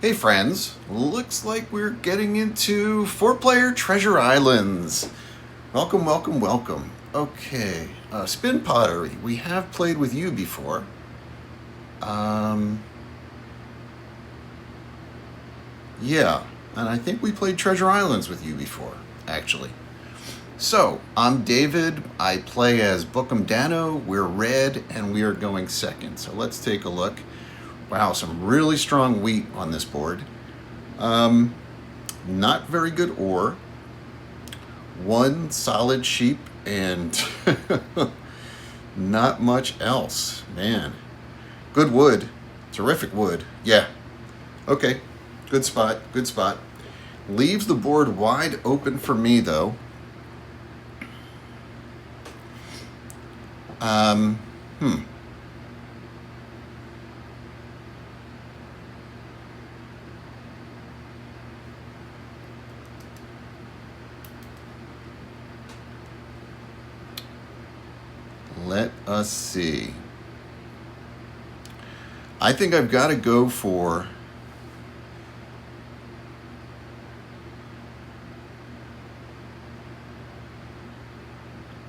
Hey friends, looks like we're getting into 4-player Treasure Islands. Welcome, welcome, welcome. Okay, Spin Pottery. We have played with you before. Yeah, and I think we played Treasure Islands with you before, actually. So, I'm David. I play as Bookham Dano. We're red, and we are going second. So let's take a look. Wow, some really strong wheat on this board. Not very good ore. One solid sheep and not much else. Man. Good wood. Terrific wood. Yeah. Okay. Good spot. Good spot. Leaves the board wide open for me, though. Hmm. Let us see. I think I've got to go for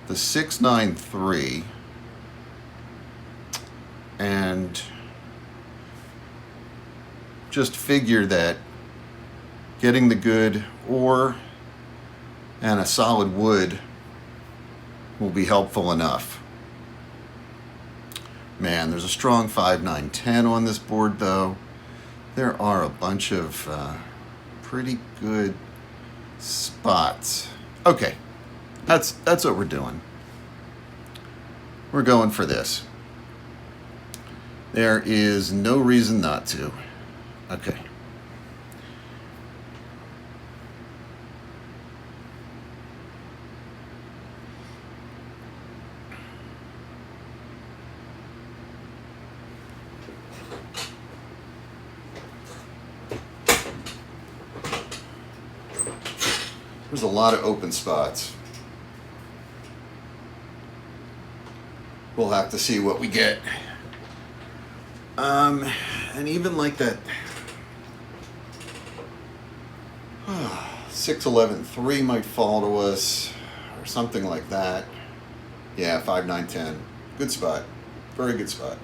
the 693 and just figure that getting the good ore and a solid wood will be helpful enough. Man, there's a strong 5, 9, 10 on this board, though. There are a bunch of pretty good spots. Okay, that's what we're doing. We're going for this. There is no reason not to. Okay. There's a lot of open spots. We'll have to see what we get. And even like that 6, 11, 3 might fall to us, or something like that. Yeah, 5, 9, 10. Good spot. Very good spot.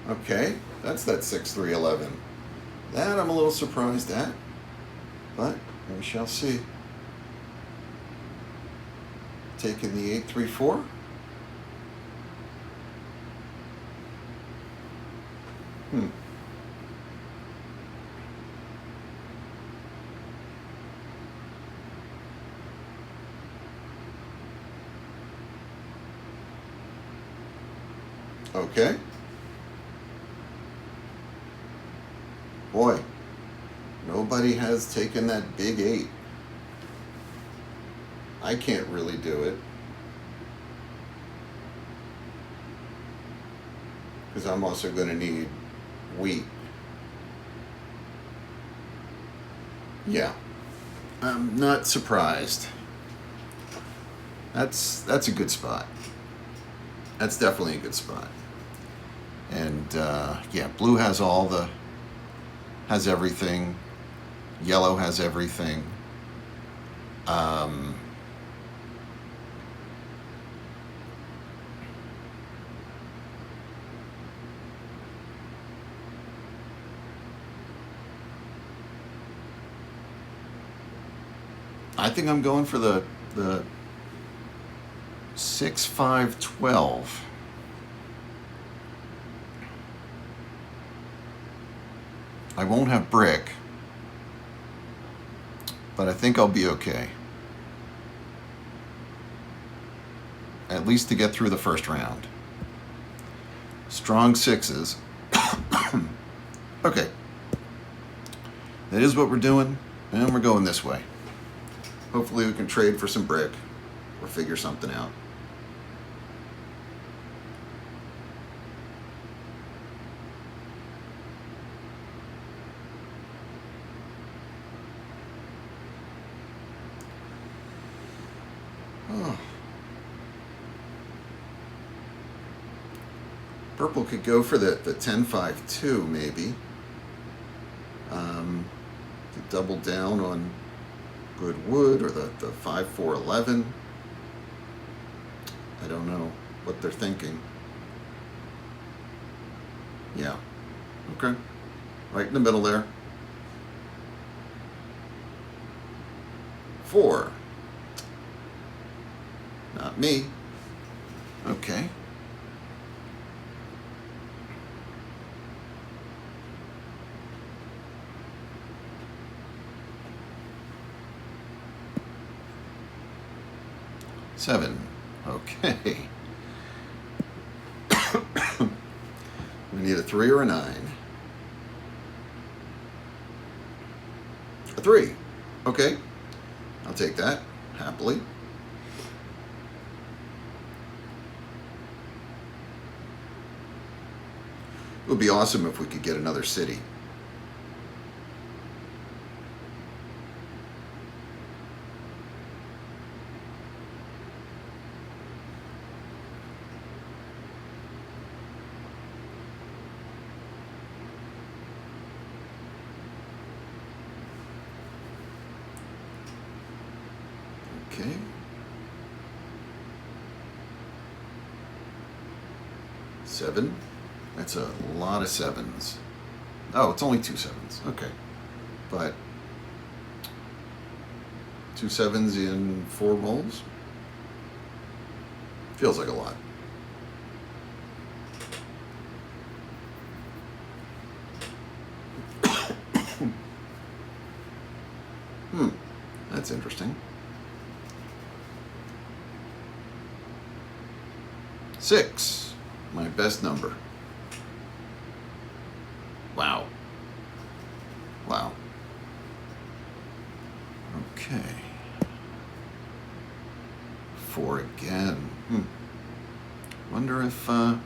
Okay, that's that 6, 3, 11. That I'm a little surprised at, but we shall see. Taking the 8, 3, 4. Okay. Boy, nobody has taken that big 8. I can't really do it. Because I'm also going to need wheat. Yeah. I'm not surprised. That's a good spot. That's definitely a good spot. And yeah, blue has has everything. Yellow has everything. I think I'm going for the 6, 5, 12. I won't have brick, but I think I'll be okay. At least to get through the first round. Strong 6s. Okay. That is what we're doing, and we're going this way. Hopefully we can trade for some brick or figure something out. Purple could go for the 10-5-2 maybe. To double down on good wood, or the 5-4-11. I don't know what they're thinking. Yeah. Okay. Right in the middle there. 4. Not me. Okay. Seven. Okay. We need a 3 or a 9. A 3. Okay. I'll take that happily. It would be awesome if we could get another city. Okay. Seven. That's a lot of 7s. Oh, it's only 2 7s. Okay. But 2 7s in 4 rolls? Feels like a lot. That's interesting. 6. My best number. Wow. Wow. Okay. 4 again. Wonder if wonder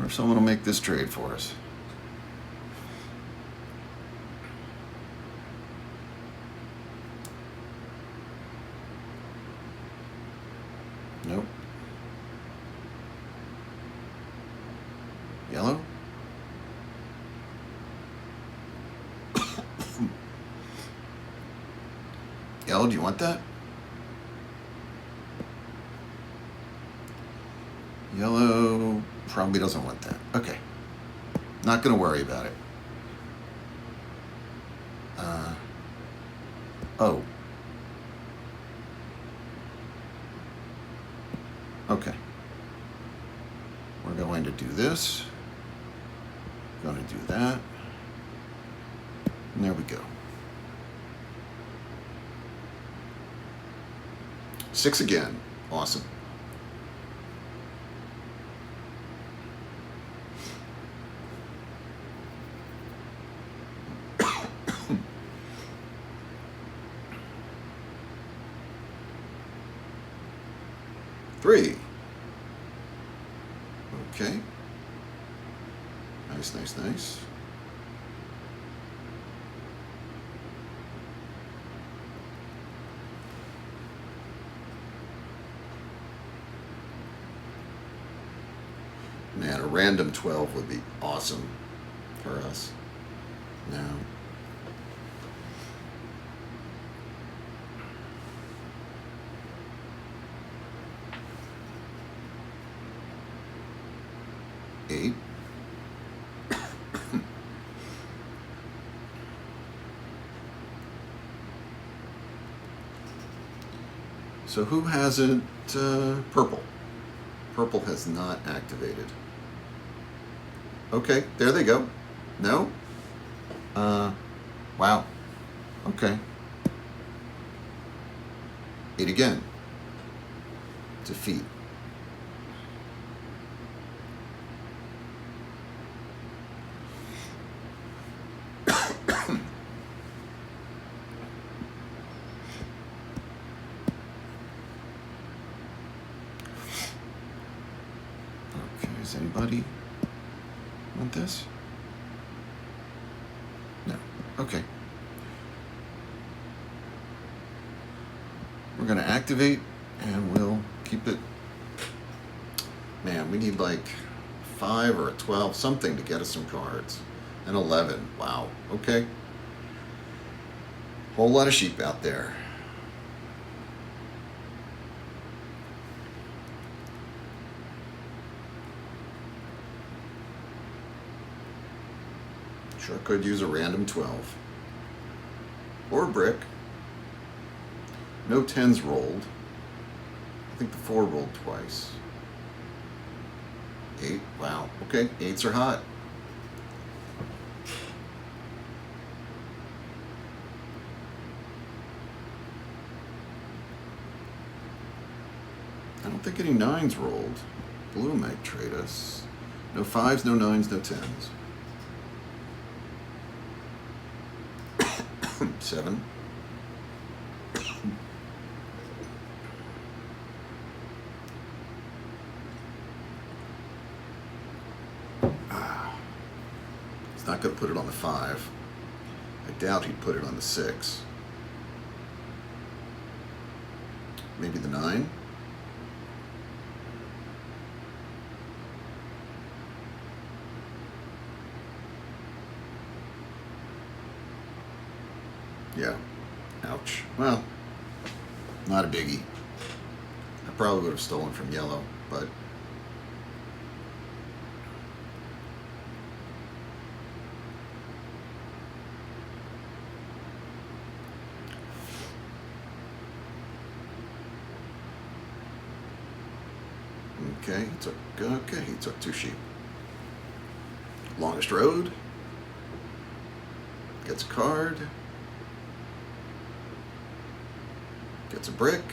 if someone will make this trade for us. Nope. Yellow? Yellow, do you want that? Yellow probably doesn't want that. Okay. Not going to worry about it. Oh. Okay. We're going to do this. Going to do that. And there we go. 6 again. Awesome. Three. Okay. Nice, nice, nice. Man, a random 12 would be awesome for us. Now. Eight. So who hasn't? Purple. Purple has not activated. Okay, there they go. No? Wow. Okay. 8 again. Defeat. Does anybody want this? No. Okay. We're going to activate, and we'll keep it. Man, we need like 5 or a 12, something to get us some cards. An 11. Wow. Okay. Whole lot of sheep out there. Sure could use a random 12. Or a brick. No 10s rolled. I think the 4 rolled twice. 8. Wow. Okay. 8s are hot. I don't think any 9s rolled. Blue might trade us. No 5s, no 9s, no 10s. 7. He's not going to put it on the 5. I doubt he'd put it on the 6. Maybe the 9? Yeah. Ouch. Well, not a biggie. I probably would have stolen from yellow, but okay, he took 2 sheep. Longest road. Gets a card. Gets a brick.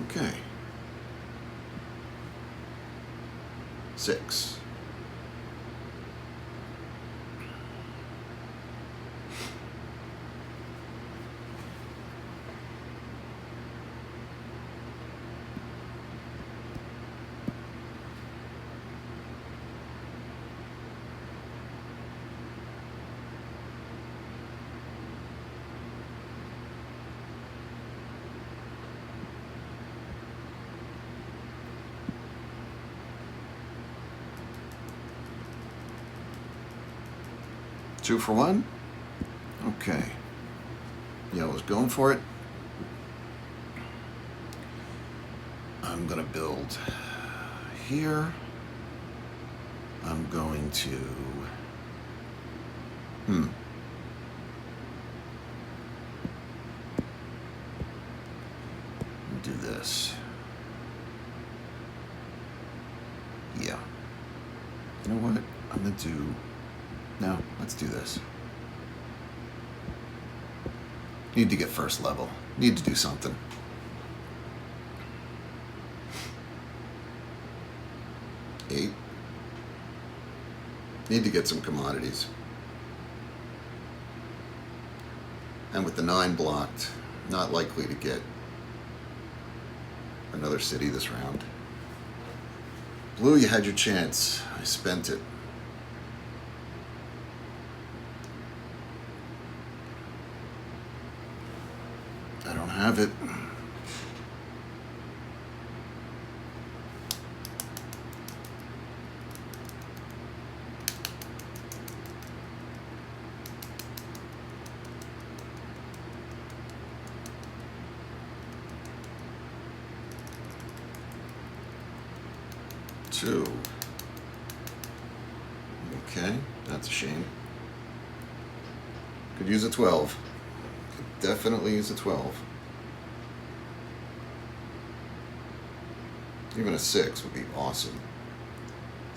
Okay. 6. Two for 1. Okay. Yellow's going for it. I'm going to build here. I'm going to... do this. Yeah. You know what? I'm going to do... No, let's do this. Need to get first level. Need to do something. Eight. Need to get some commodities. And with the 9 blocked, not likely to get another city this round. Blue, you had your chance. I spent it. I don't have it. Two. Okay, that's a shame. Could use a 12. Could definitely use a 12. Even a 6 would be awesome.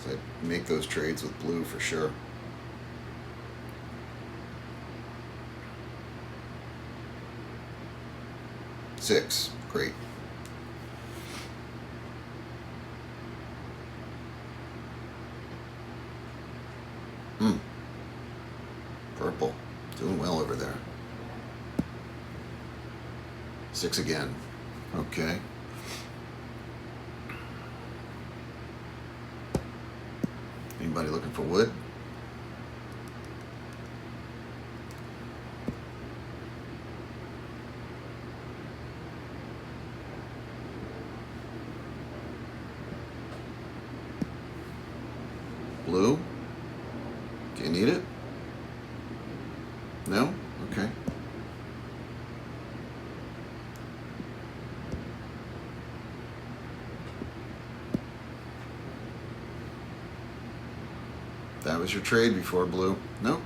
So I'd make those trades with blue for sure. Six, great. Purple, doing well over there. 6 again. Okay. Anybody looking for wood? Blue? Do you need it? No? Okay. That was your trade before Blue? No?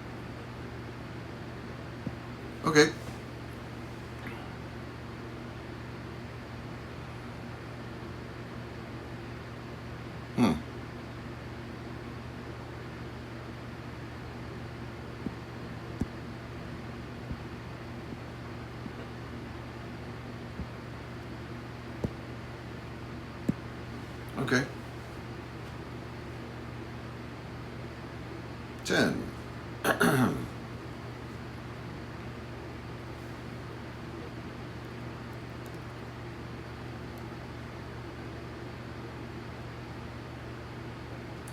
Okay. Hmm. Okay. 10.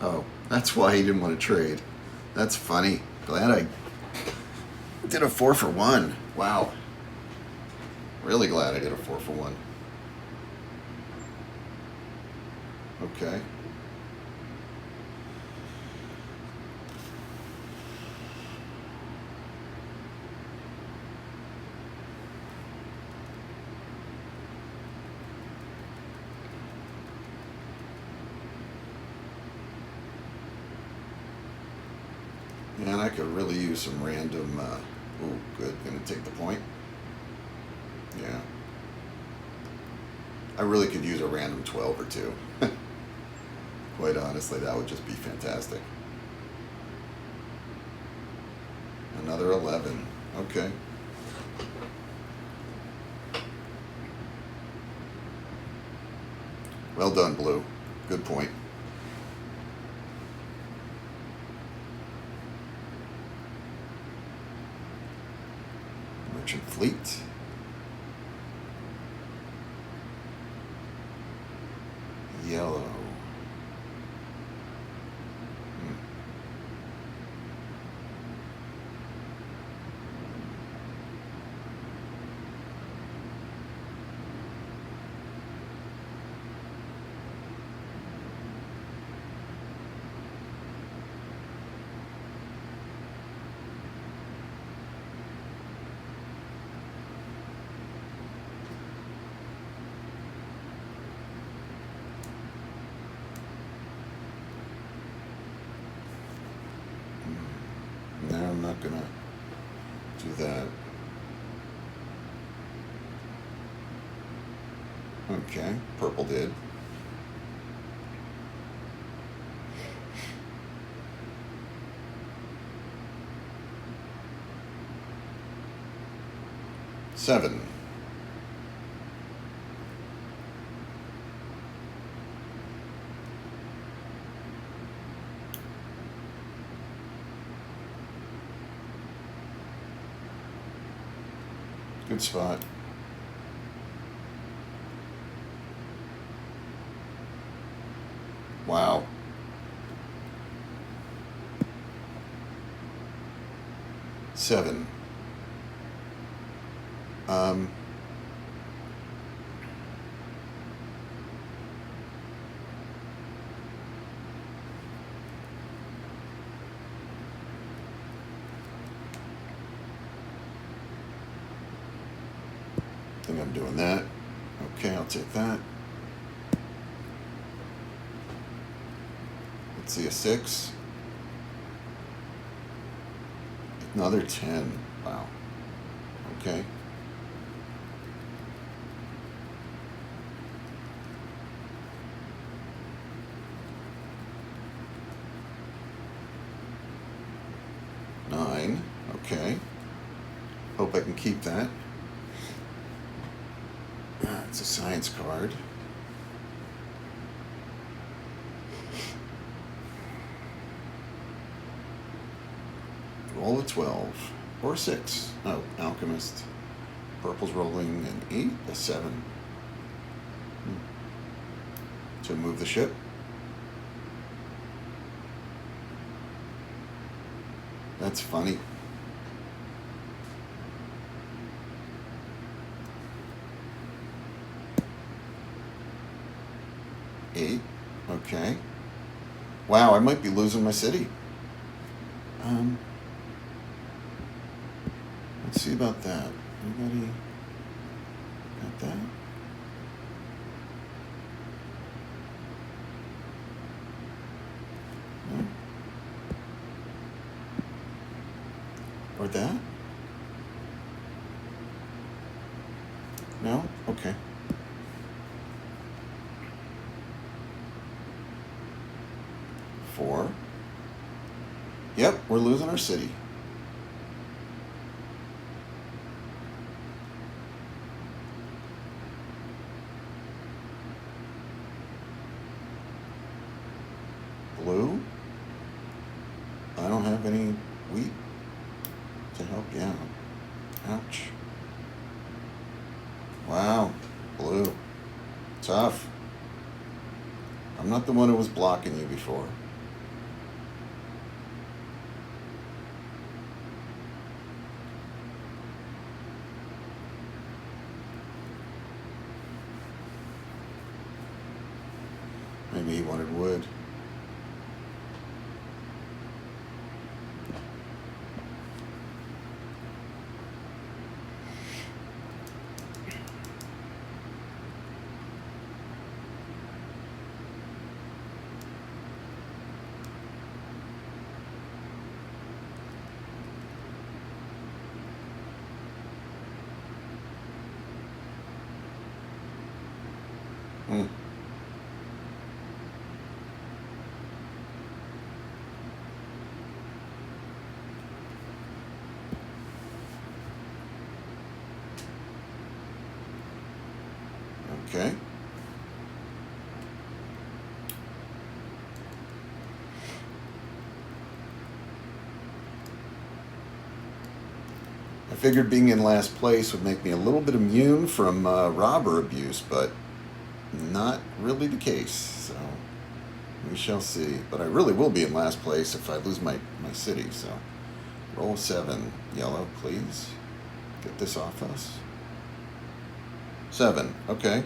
Oh, that's why he didn't want to trade. That's funny. Glad I did a 4 for 1. Wow. Really glad I did a 4 for 1. Okay. Man, I could really use some random. Oh, good. Gonna take the point. Yeah. I really could use a random 12 or 2. Quite honestly, that would just be fantastic. Another 11. Okay. Well done, Blue. Good point. Merchant Fleet. Yellow. No, I'm not gonna do that. Okay, purple did. Seven. Good spot. Wow. Seven. I think I'm doing that. Okay, I'll take that. Let's see, a 6. Another 10. Wow. Okay. Nine. Okay. Hope I can keep that. It's a science card. Roll a 12. Or 6. Oh, Alchemist. Purple's rolling an 8, a 7. To move the ship. That's funny. 8. Okay. Wow, I might be losing my city. Um, let's see about that. Anybody got that? No? Or that? No? Okay. Four. Yep, we're losing our city. Blue? I don't have any wheat to help you out. Ouch. Wow. Blue. Tough. I'm not the one who was blocking you before. Maybe he wanted wood. Hmm. Okay. I figured being in last place would make me a little bit immune from robber abuse, but not really the case. So we shall see. But I really will be in last place if I lose my city. So roll 7. Yellow, please. Get this off us. 7. Okay.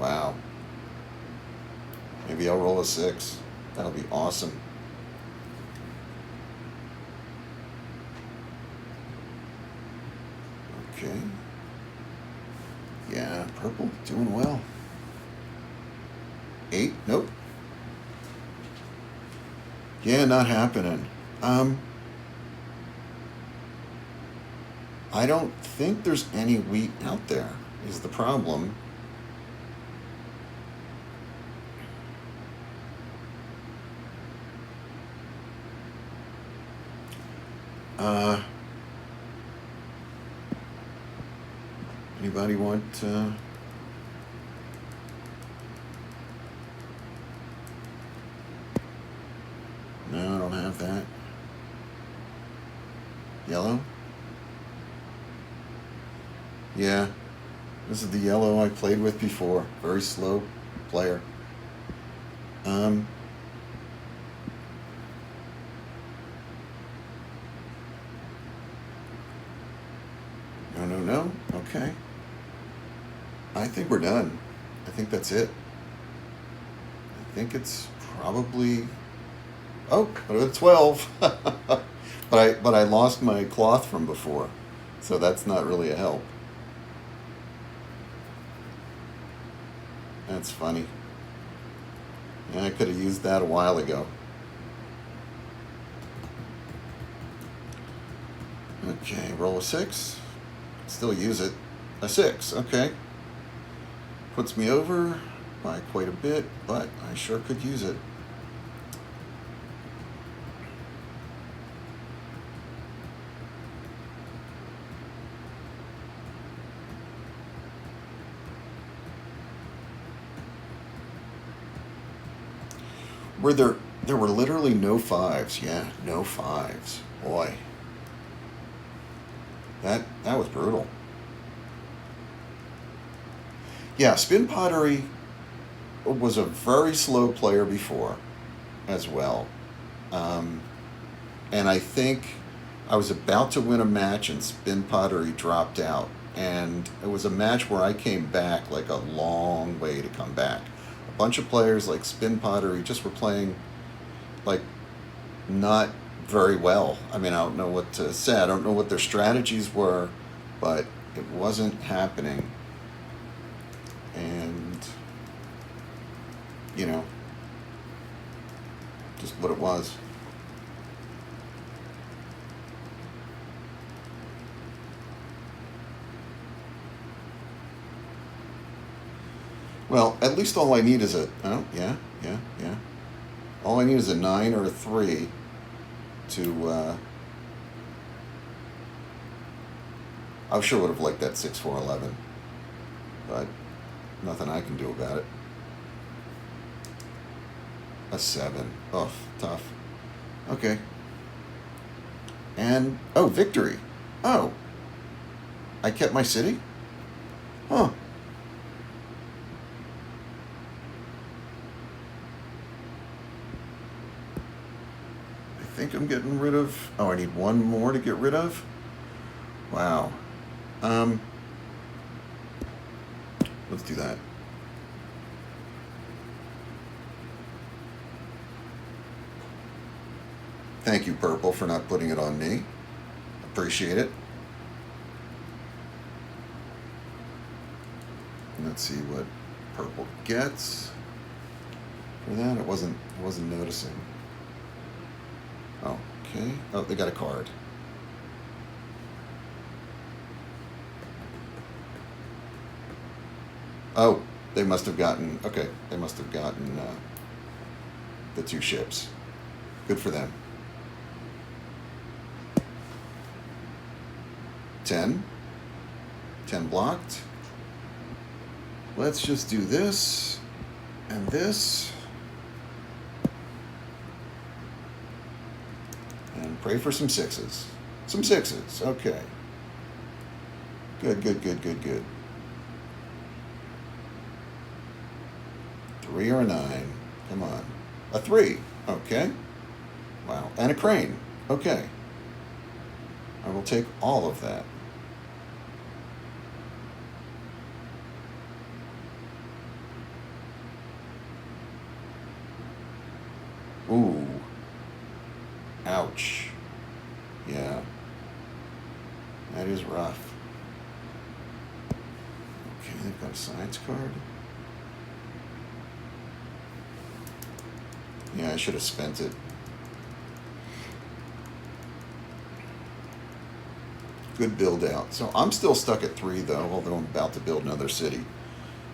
Wow. Maybe I'll roll a 6. That'll be awesome. Okay. Yeah, purple, doing well. 8, nope. Yeah, not happening. I don't think there's any wheat out there, is the problem. Uh, Anybody want, no, I don't have that. Yellow? Yeah, this is the yellow I played with before. Very slow player. Um, no. Okay. I think we're done. I think that's it. I think it's probably. Oh, but it's 12. but I lost my cloth from before, so that's not really a help. That's funny. Yeah, I could have used that a while ago. Okay, roll a 6. Still use it. A 6, okay. Puts me over by quite a bit, but I sure could use it. Were there There were literally no fives. Yeah, no fives. Boy, that was brutal. Yeah, Spin Pottery was a very slow player before as well. Um, and I think I was about to win a match and Spin Pottery dropped out. And it was a match where I came back like a long way to come back. A bunch of players like Spin Pottery just were playing like not very well. I mean, I don't know what to say. I don't know what their strategies were, but it wasn't happening. And, you know, just what it was. Well, at least all I need is a. Oh, yeah, yeah, yeah. All I need is a 9 or a 3 to. I sure would have liked that 6-4-11, but nothing I can do about it. A 7. Oh, tough. Okay. And. Oh, victory. Oh, I kept my city? Huh. I think I'm getting rid of. Oh, I need one more to get rid of? Wow. Um, let's do that. Thank you, Purple, for not putting it on me. Appreciate it. Let's see what Purple gets for that. I wasn't noticing. Oh, okay. Oh, they got a card. Oh, they must have gotten. Okay, they must have gotten the two ships. Good for them. 10. 10 blocked. Let's just do this and this. And pray for some sixes. Some sixes. Okay. Good, good, good, good, good. 3 or a 9. Come on. A 3. Okay. Wow. And a crane. Okay. I will take all of that. Ooh. Ouch. Yeah. That is rough. Okay, they've got a science card. Yeah, I should have spent it. Good build out. So I'm still stuck at 3 though, although I'm about to build another city.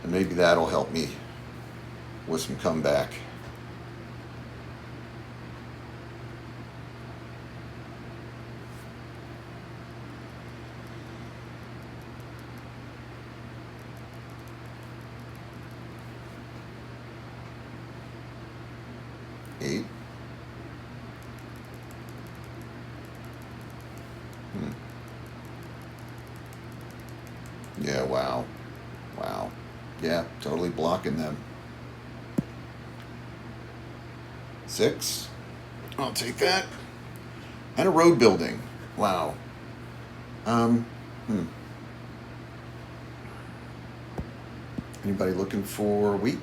And maybe that'll help me with some comeback. Eight. Hmm. Yeah, wow. Wow. Yeah, totally blocking them. 6. I'll take that. And a road building. Wow. Um, hmm. Anybody looking for wheat?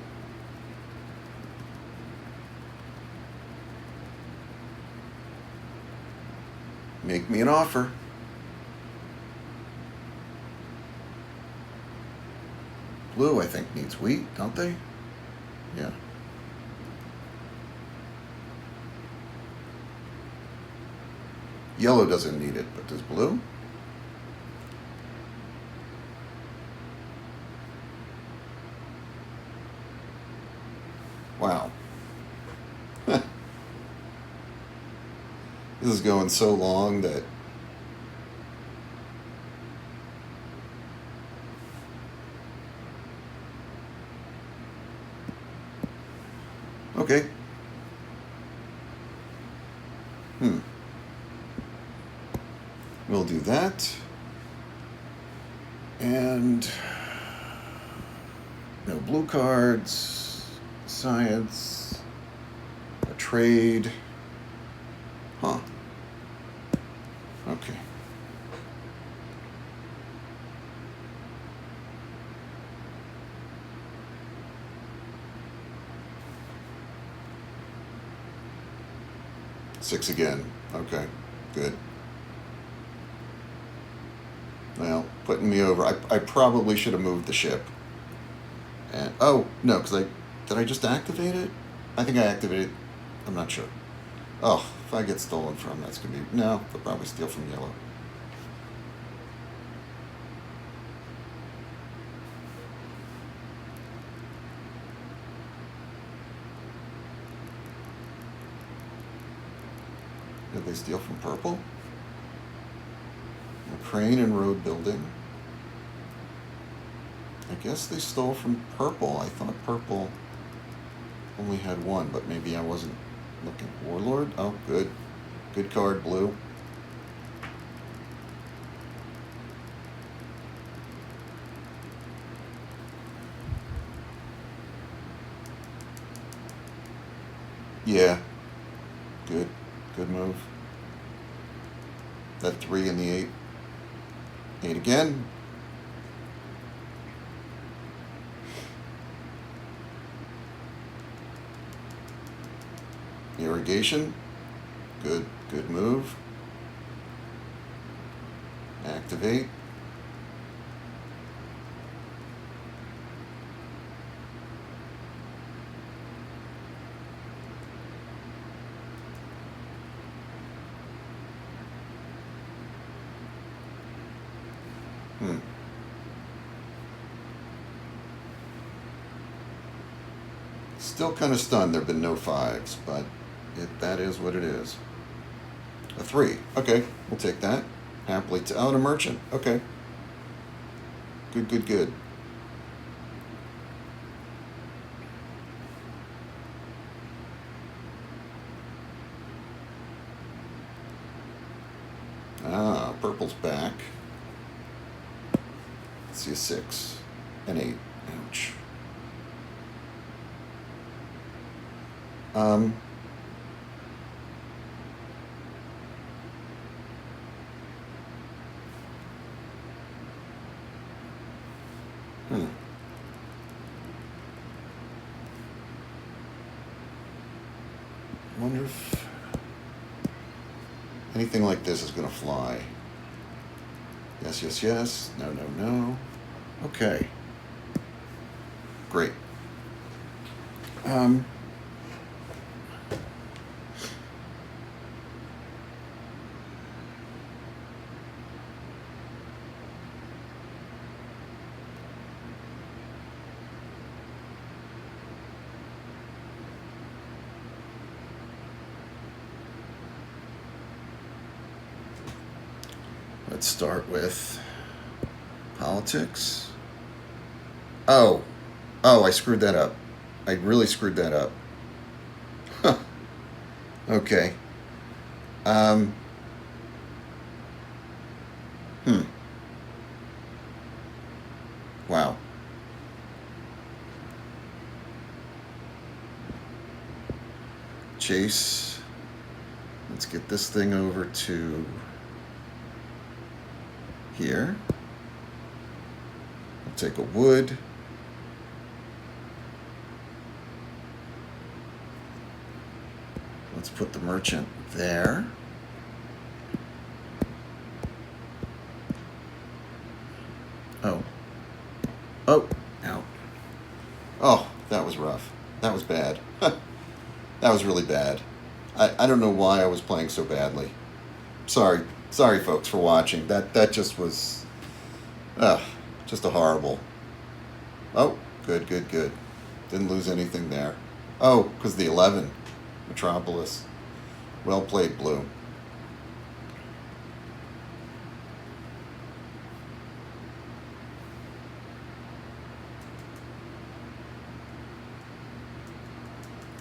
Make me an offer. Blue, I think, needs wheat, don't they? Yeah. Yellow doesn't need it, but does blue? Wow. This is going so long that. Okay. We'll do that. And no blue cards. Science. A trade. Huh. Okay. Six again. Okay, good. Well, putting me over. I probably should have moved the ship. And oh no, because did I just activate it? I think I activated. I'm not sure. Oh, if I get stolen from, that's gonna be no. They'll probably steal from yellow. Did they steal from purple? A crane and road building. I guess they stole from purple. I thought purple only had one, but maybe I wasn't looking. Warlord? Oh, good. Good card, blue. Yeah. Good. Good move. That 3 and the 8. 8 again. Irrigation. Good. Good move. Activate. Still kind of stunned there have been no 5s, but that is what it is. A 3. Okay, we'll take that. Happily to and a merchant. Okay. Good, good, good. Ah, purple's back. Let's see, a 6. An 8. Ouch. Wonder if anything like this is going to fly. Yes, yes, yes. No, no, no. Okay. Great. Let's start with politics. Oh, I screwed that up. I really screwed that up. Huh. Okay. Wow. Chase. Let's get this thing over to here. I'll take a wood. Let's put the merchant there. Oh, out. Oh, that was rough. That was bad. That was really bad. I don't know why I was playing so badly. Sorry, folks, for watching. That just was, just a horrible. Oh, good. Didn't lose anything there. Oh, because the 11, Metropolis. Well played, blue.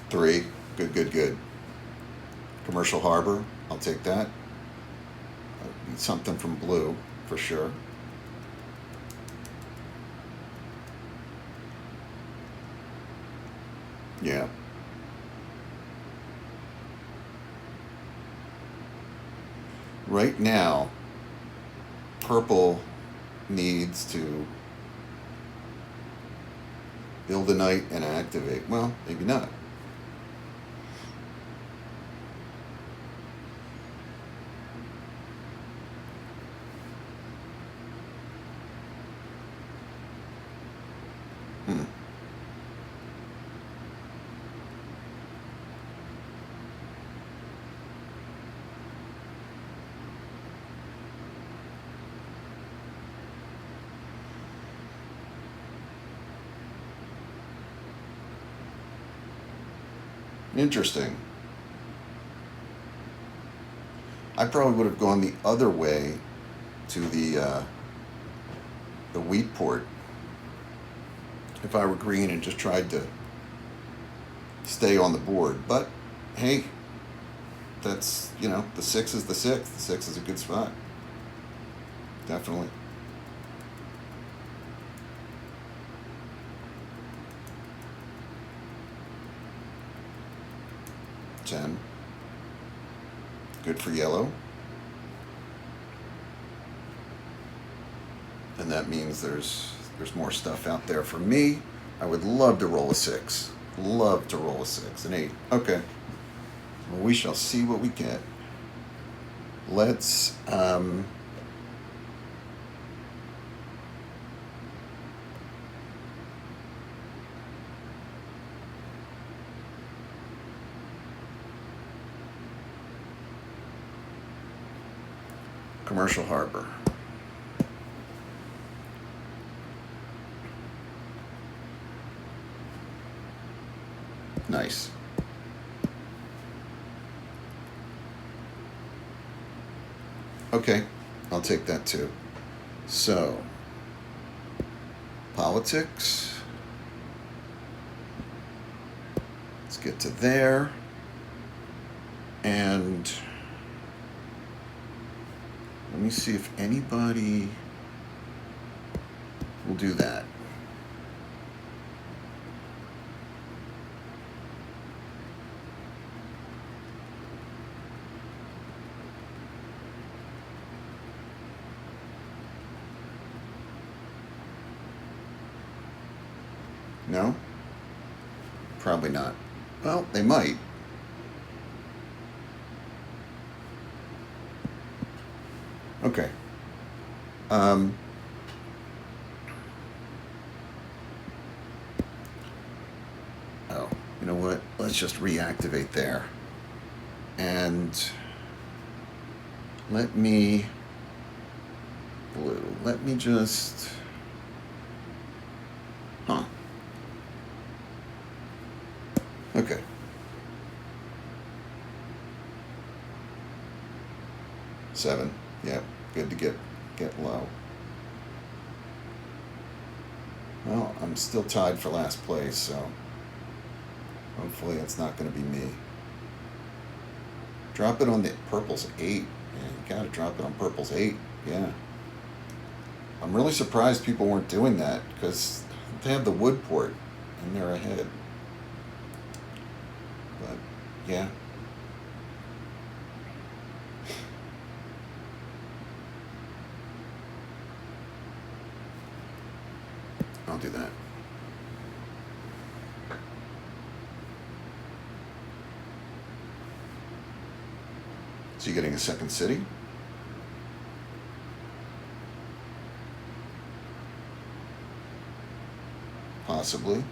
Three, good. Commercial harbor, I'll take that. That would something from blue, for sure. Yeah. Right now, purple needs to build a knight and activate. Well, maybe not. Hmm. Interesting. I probably would have gone the other way to the wheat port if I were green and just tried to stay on the board. But hey, that's, the six is the six. The six is a good spot. Definitely. Ten. Good for yellow. And that means there's more stuff out there for me. I would love to roll a six. Love to roll a six. An eight. Okay. Well, we shall see what we get. Let's Commercial Harbor. Nice. Okay, I'll take that too. So, politics. Let's get to there. And let me see if anybody will do that. No? Probably not. Well, they might. Okay. Um, oh, you know what? Let's just reactivate there. And let me... blue. Let me just... Huh. Okay. Seven. Yep. Good to get low. Well, I'm still tied for last place, so hopefully it's not going to be me. Drop it on the purple's 8. Yeah, you gotta drop it on purple's 8. Yeah. I'm really surprised people weren't doing that because they have the wood port and they're ahead. But yeah. I'll do that. So you getting a second city? Possibly.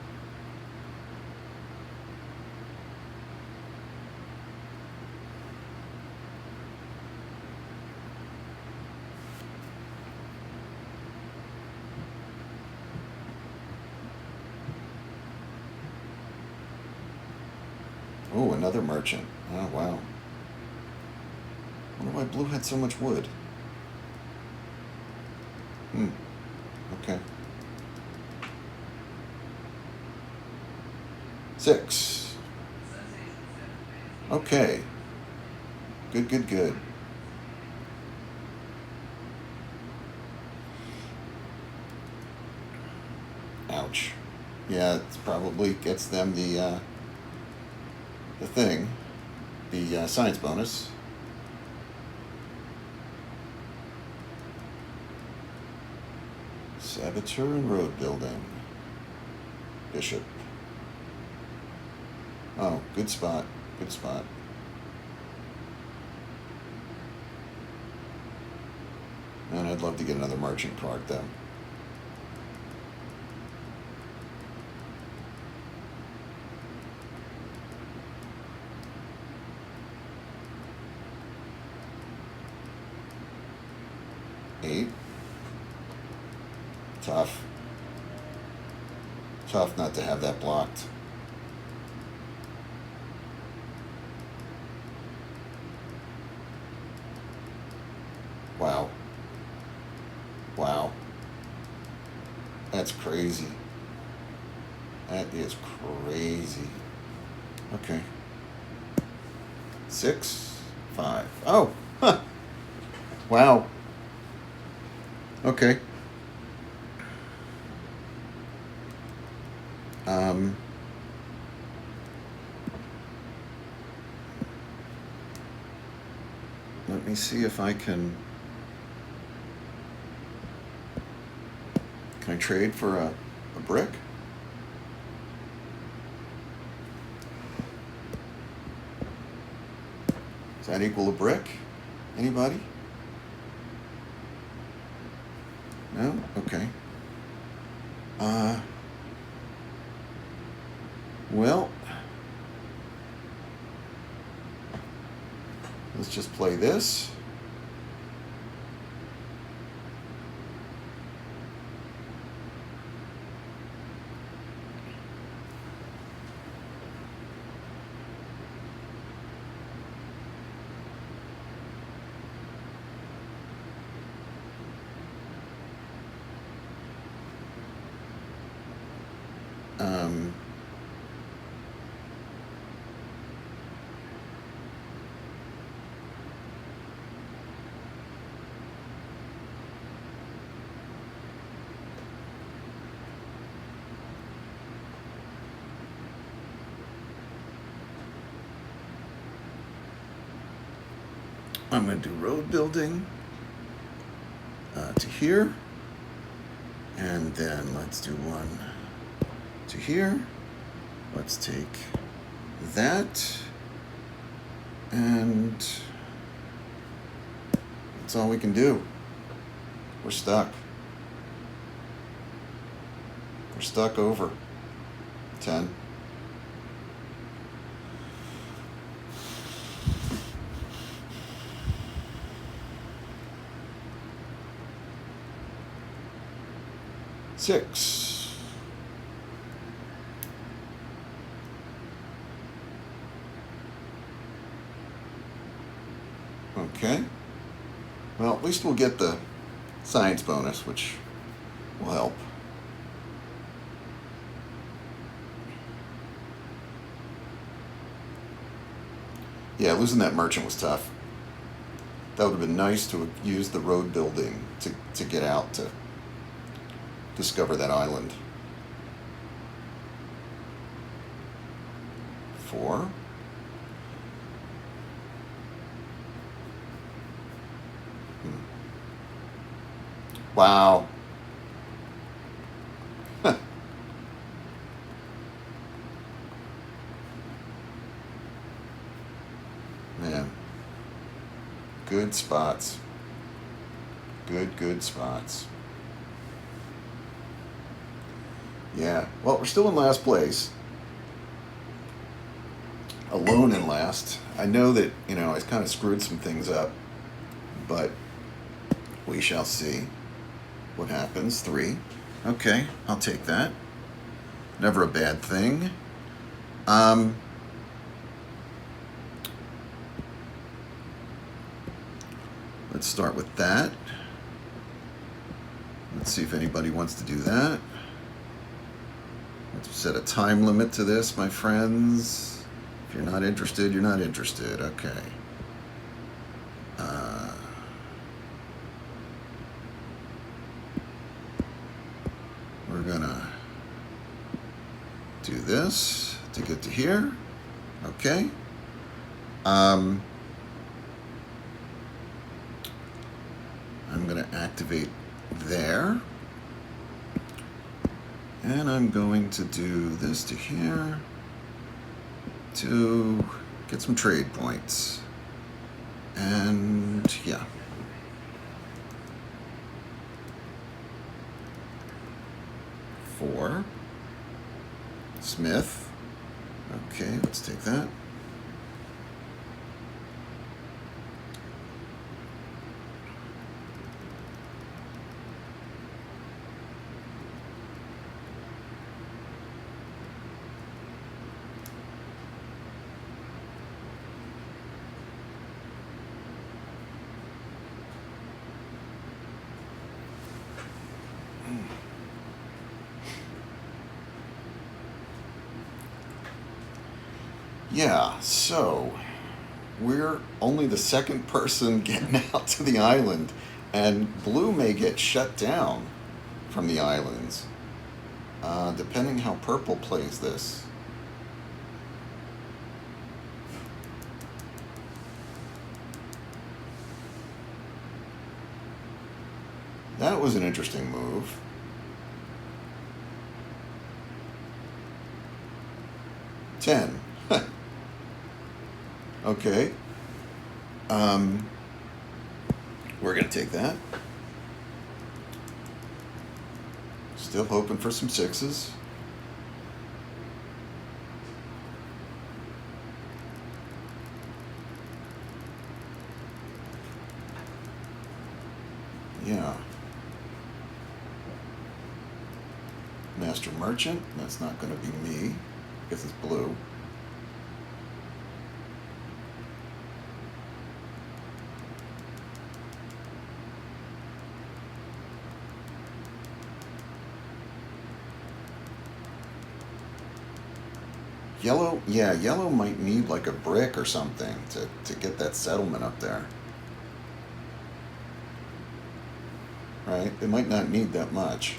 Oh, another merchant. Oh, wow. I wonder why blue had so much wood. Okay. 6. Okay. Good. Ouch. Yeah, it probably gets them the thing, the science bonus. Saboteur and road building. Bishop. Oh, good spot. Good spot. And I'd love to get another marching card, though. Eight. Tough. Tough not to have that blocked. Wow. Wow. That's crazy. That is crazy. Okay. 6, 5. Oh! Huh. Wow. Okay. Let me see if I can I trade for a brick? Does that equal a brick? Anybody? No? Okay. Well, let's just play this. I'm going to do road building to here. And then let's do one to here. Let's take that. And that's all we can do. We're stuck. We're stuck over 10. Six. Okay. Well, at least we'll get the science bonus, which will help. Yeah, losing that merchant was tough. That would have been nice to have used the road building to get out to discover that island. 4. Wow. Huh. Man. Good spots. Good spots. Yeah. Well, we're still in last place. Alone in last. I know that, I kind of screwed some things up, but we shall see what happens. 3. Okay, I'll take that. Never a bad thing. Let's start with that. Let's see if anybody wants to do that. Let's set a time limit to this, my friends. If you're not interested, you're not interested. Okay. We're gonna do this to get to here. Okay. I'm going to activate there. And I'm going to do this to here to get some trade points. And yeah. Four. Smith. Okay, let's take that. Yeah, so we're only the second person getting out to the island, and blue may get shut down from the islands, depending how purple plays this. That was an interesting move. Ten. Okay. We're going to take that. Still hoping for some sixes. Yeah. Master Merchant. That's not going to be me because it's blue. Yellow, yeah, yellow might need like a brick or something to get that settlement up there. Right? They might not need that much.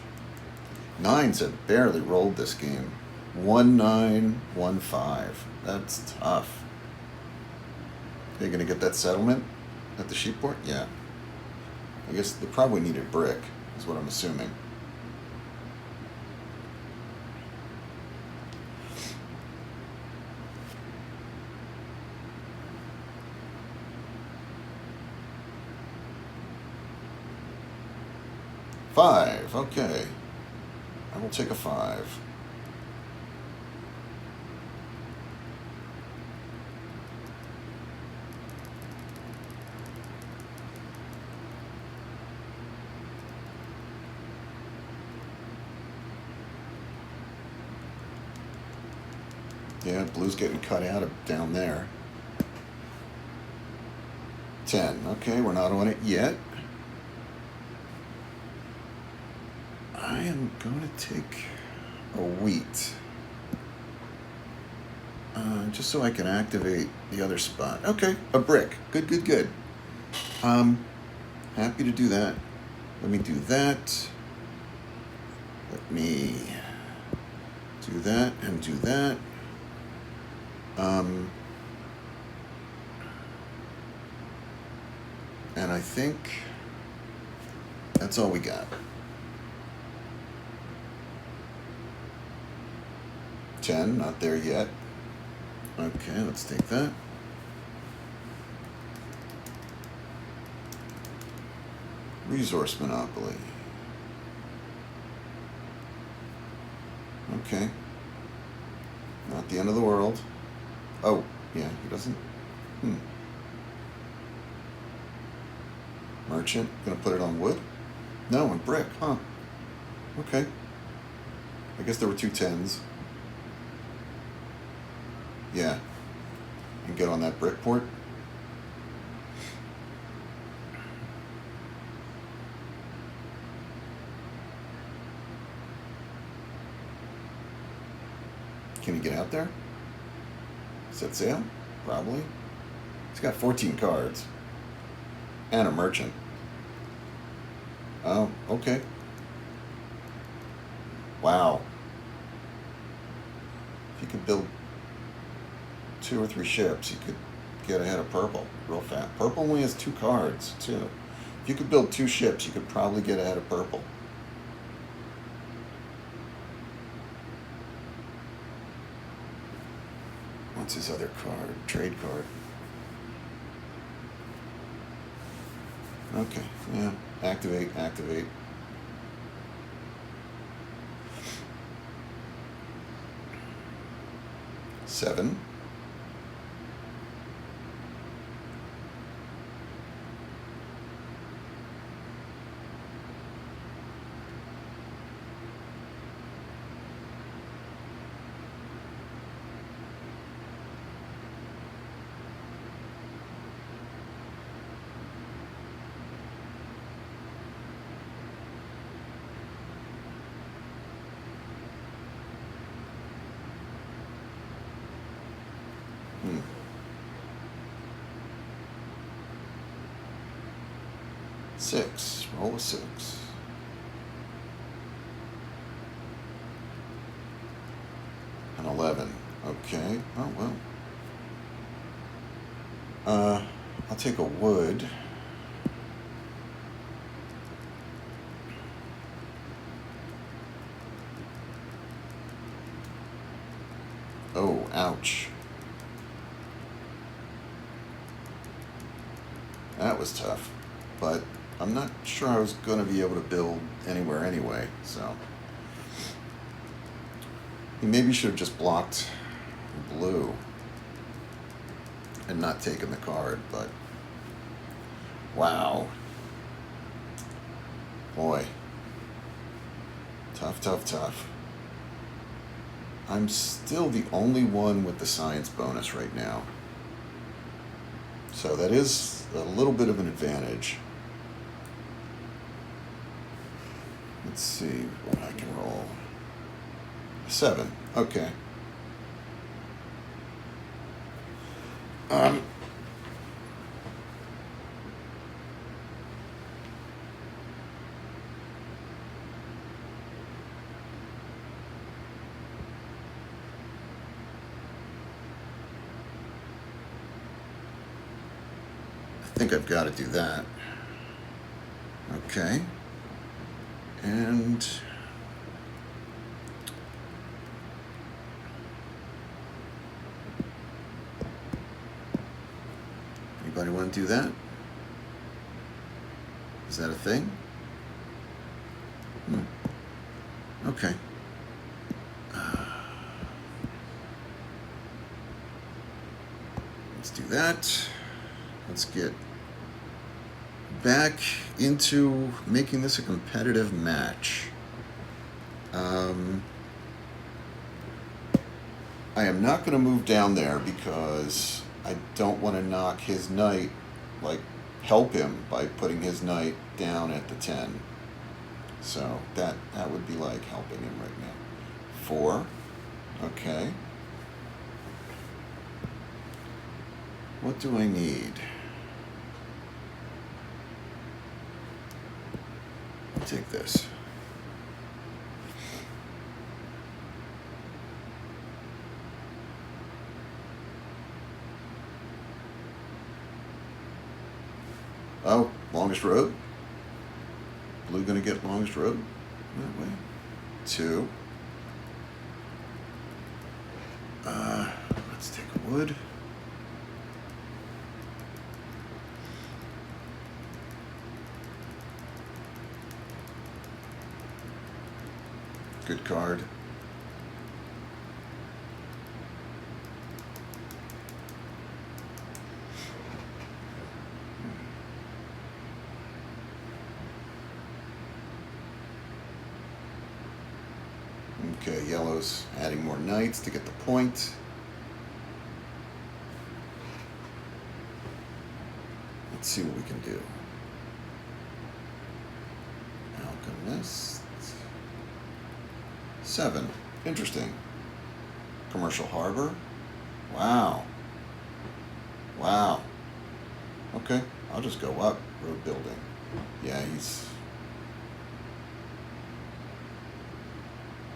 Nines have barely rolled this game. 1-9, 1-5. That's tough. Are you going to get that settlement at the sheep port? Yeah. I guess they probably need a brick, is what I'm assuming. Five, okay. I will take a 5. Yeah, blue's getting cut out of down there. 10, okay, we're not on it yet. I am going to take a wheat. Just so I can activate the other spot. Okay, a brick. Good, good, good. Happy to do that. Let me do that. Let me do that and do that. And I think that's all we got. 10, not there yet. Okay, let's take that. Resource monopoly. Okay. Not the end of the world. Oh, yeah, he doesn't. Merchant, gonna put it on wood? No, on brick, huh? Okay. I guess there were 2 10s. Yeah. And get on that brick port. Can he get out there? Set sail? Probably. He's got 14 cards. And a merchant. Oh, okay. Wow. you could build 2 or 3 ships, you could get ahead of purple real fast. Purple only has 2 cards, too. If you could build 2 ships, you could probably get ahead of purple. What's his other card? Trade card. Okay, yeah. Activate, activate. Seven. Hmm. Six. Roll a 6. An 11. Okay. Oh, well. I'll take a wood. Oh, ouch. That was tough. But I'm not sure I was going to be able to build anywhere anyway, so. He maybe should have just blocked blue and not taken the card, but wow. Boy. Tough, tough, tough. I'm still the only one with the science bonus right now. So that is a little bit of an advantage. Let's see what I can roll. 7. Okay. I think I've got to do that. Okay. And anybody want to do that? Is that a thing? Okay. Let's do that. Let's get back into making this a competitive match. I am not going to move down there because I don't want to knock his knight, like help him by putting his knight down at the 10. So that would be like helping him right now. 4. Okay. What do I need? I'll take this. Oh, longest road? Blue gonna get longest road? That way. 2. Let's take a wood. Good card. Okay, yellow's adding more knights to get the point. Let's see what we can do. Alchemist. 7. Interesting. Commercial harbor. Wow. Wow. Okay, I'll just go up. Road building. Yeah, he's...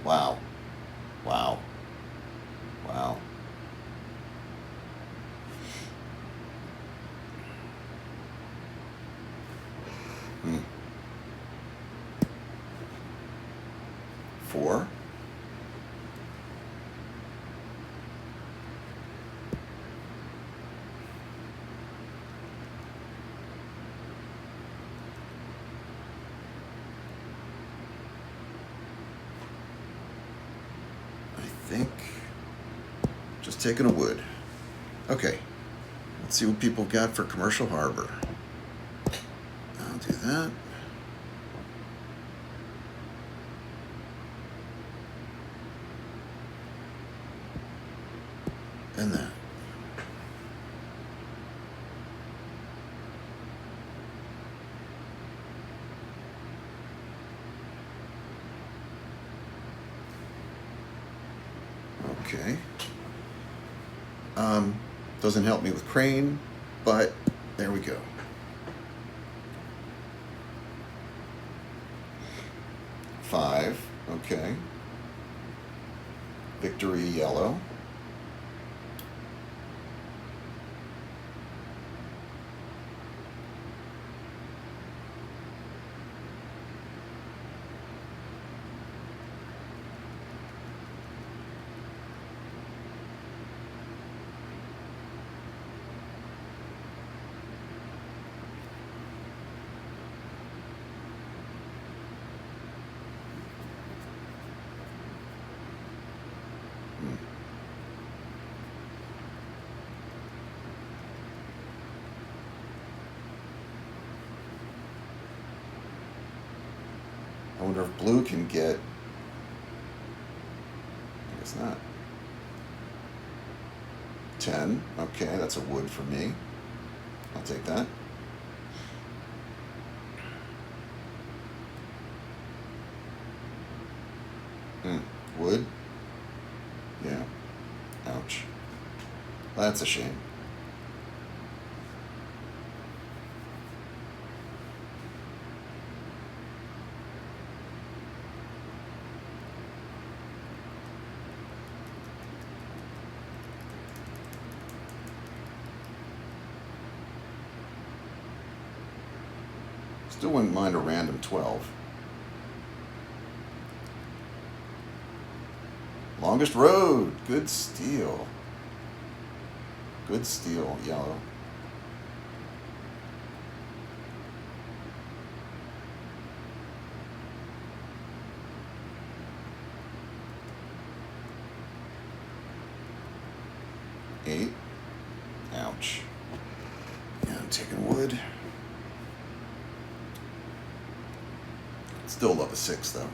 Wow. Wow. think just taking a wood. Okay, let's see what people got for Commercial Harbor. I'll do that. And that. Okay. Doesn't help me with crane, but there we go. Five. Okay. Victory yellow. I wonder if blue can get. I guess not. 10. Okay, that's a wood for me. I'll take that. Wood? Yeah. Ouch. That's a shame. Still wouldn't mind a random 12. Longest road. Good steal. Good steal, yellow. Eight. Ouch. Yeah, I'm taking wood. Still love a 6 though.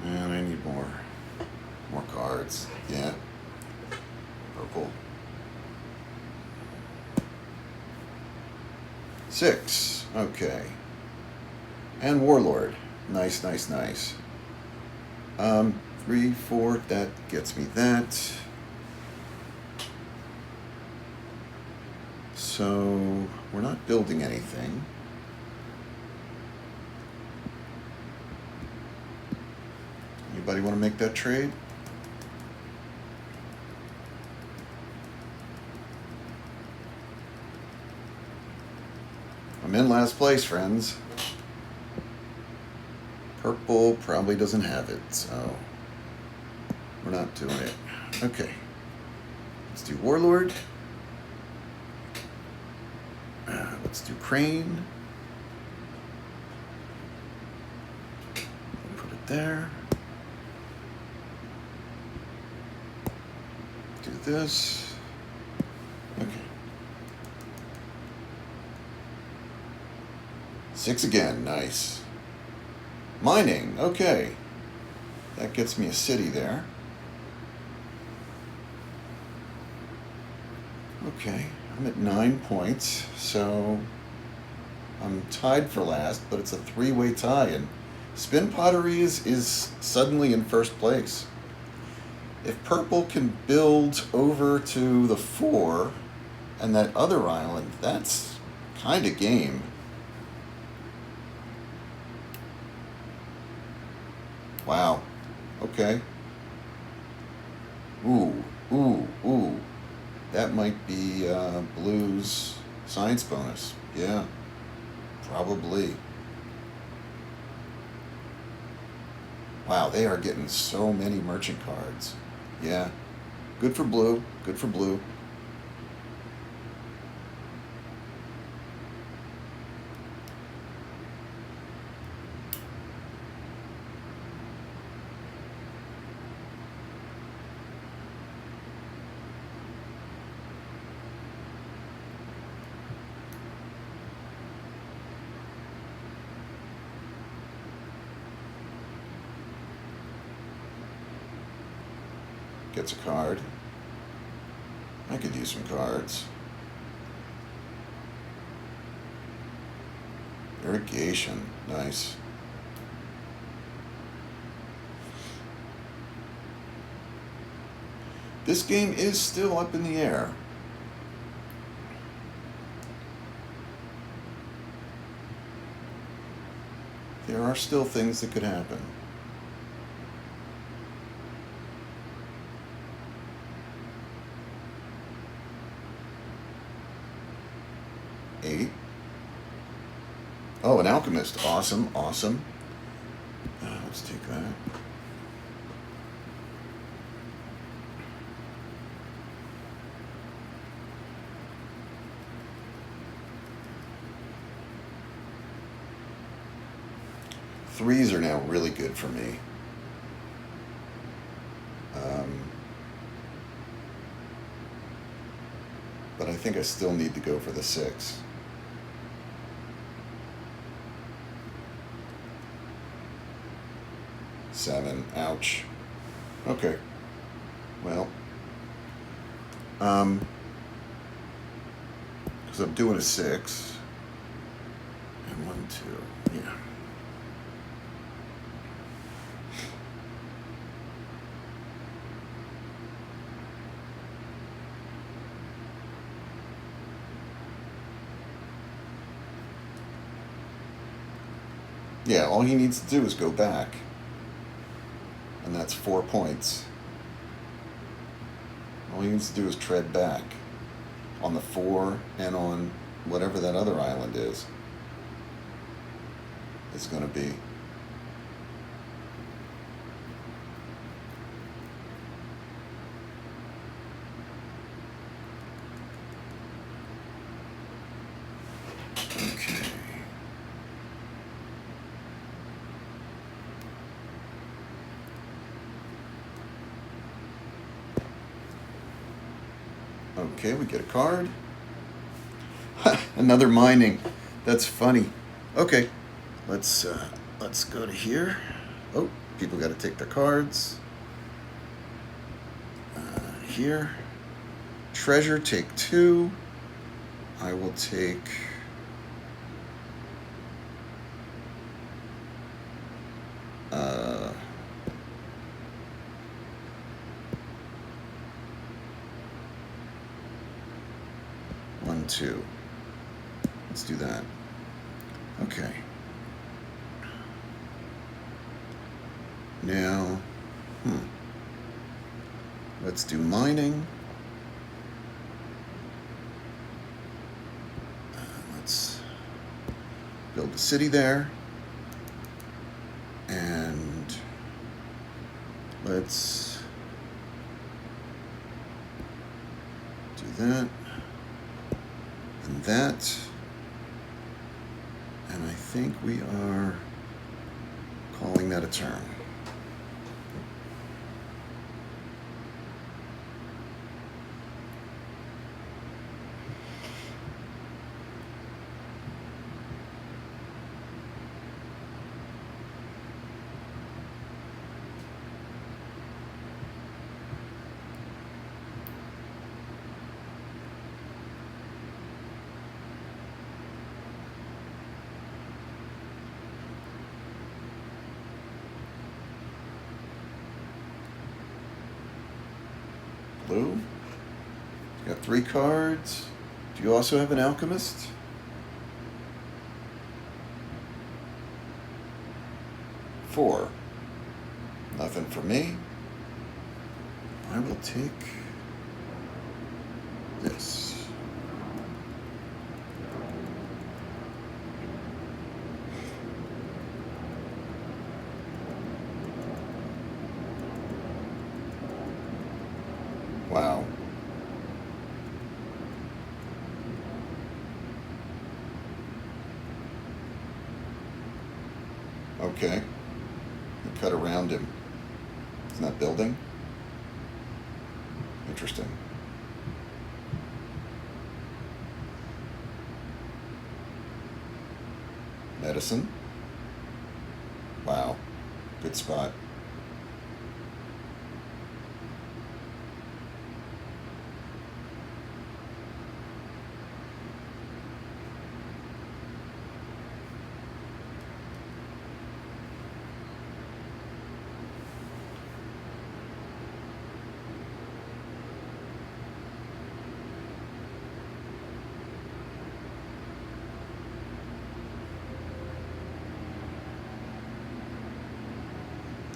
And I need more cards. Yeah. Purple. 6. Okay. And Warlord. Nice, nice, nice. 3, 4. That gets me that. So we're not building anything. Anybody want to make that trade? I'm in last place, friends. Purple probably doesn't have it, so we're not doing it. Okay. Let's do Warlord. Let's do Crane. Put it there. Do this. Okay. 6 again. Nice. Mining. Okay. That gets me a city there. Okay. I'm at 9 points, so I'm tied for last, but it's a 3-way tie, and Spin Pottery is suddenly in first place. If purple can build over to the 4 and that other island, that's kind of game. Wow. Okay. Ooh. That might be Blue's science bonus. Yeah. Probably. Wow, they are getting so many merchant cards. Yeah. Good for blue. Good for blue. Gets a card. I could use some cards. Irrigation. Nice. This game is still up in the air. There are still things that could happen. Eight. Oh, an alchemist. Awesome, awesome. Let's take that. Threes are now really good for me. But I think I still need to go for the 6. Seven. Ouch. Okay. Well. Because I'm doing a 6. And 1, 2. Yeah. Yeah, all he needs to do is go back. And that's 4 points. All he needs to do is tread back on the 4 and on whatever that other island is. It's going to be. Okay. Okay, we get a card. Another mining. That's funny. Okay, let's go to here. Oh, people got to take their cards. Here. Treasure, take 2. I will take. One, 2. Let's do that. Okay. Now, let's do mining. Let's build a city there. And let's do that. And that. And I think we are calling that a turn. Blue. You got 3 cards. Do you also have an alchemist? Four. Nothing for me. I will take this. Okay. You cut around him. He's not building? Interesting. Medicine. Wow. Good spot.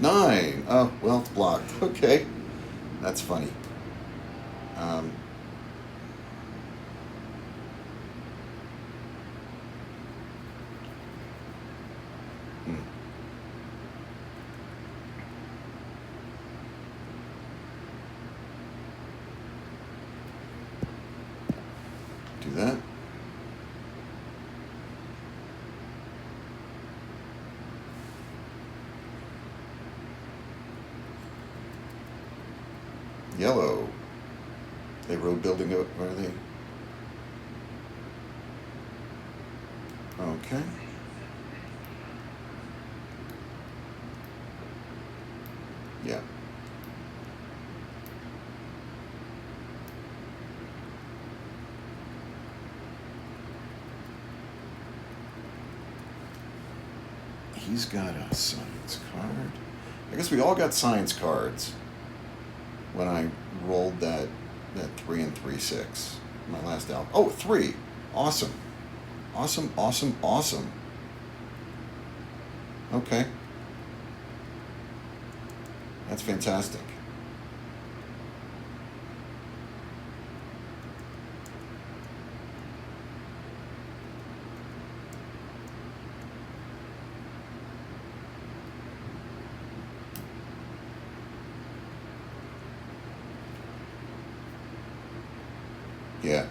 Nine. Oh, well, it's blocked. Okay. That's funny. Um, hmm. Do that. Yellow. They road building it. Where are they? Okay. Yeah. He's got a science card. I guess we all got science cards when I rolled that 3 and 3 6. My last album. Oh, 3. Awesome. Awesome, awesome, awesome. Okay. That's fantastic. Yeah.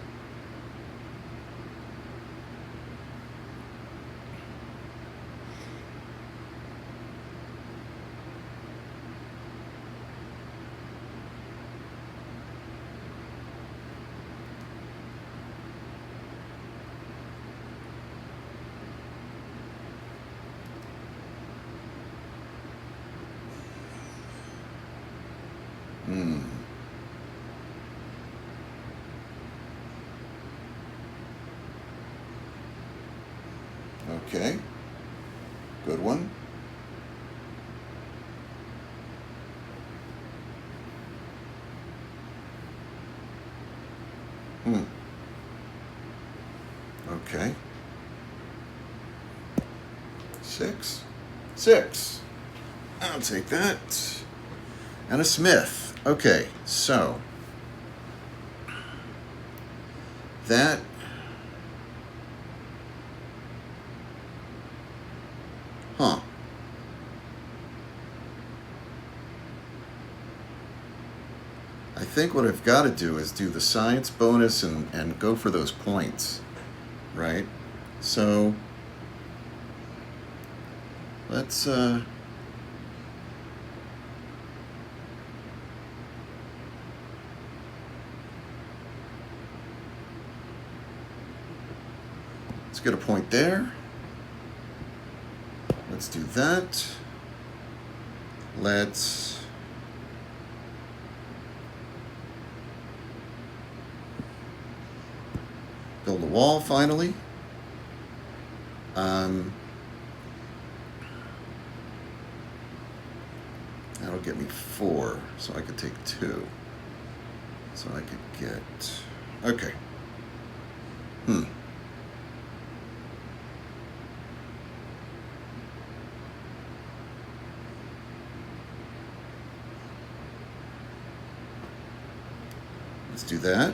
Hmm. Okay. Good one. Hmm. Okay. 6. 6. I'll take that. And a Smith. Okay, so that huh. I think what I've got to do is do the science bonus and go for those points, right? So let's get a point there. Let's do that. Let's build a wall finally. That'll get me 4, so I could take 2. So I could get... Okay. Let's do that.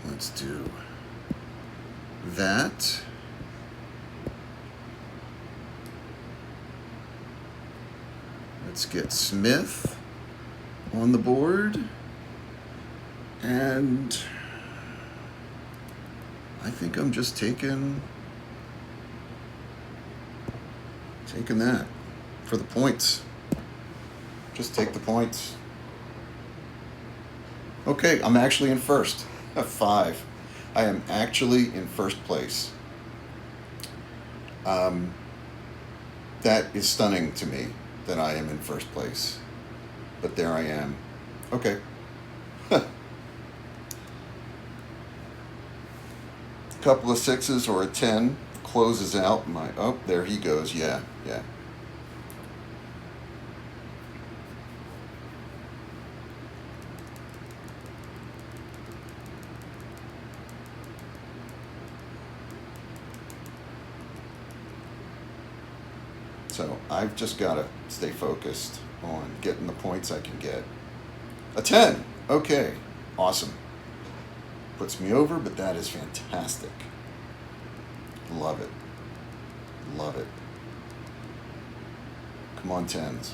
Let's do that. Let's get Smith on the board. And I think I'm just taking Taking that for the points. Just take the points. Okay, I'm actually in first. 5. I am actually in first place. That is stunning to me that I am in first place. But there I am. Okay. Couple of 6s or a 10 closes out my... Oh, there he goes. Yeah. So I've just got to stay focused on getting the points I can get. A 10. Okay. Awesome. Puts me over, but that is fantastic. Love it. Love it. Come on, 10s.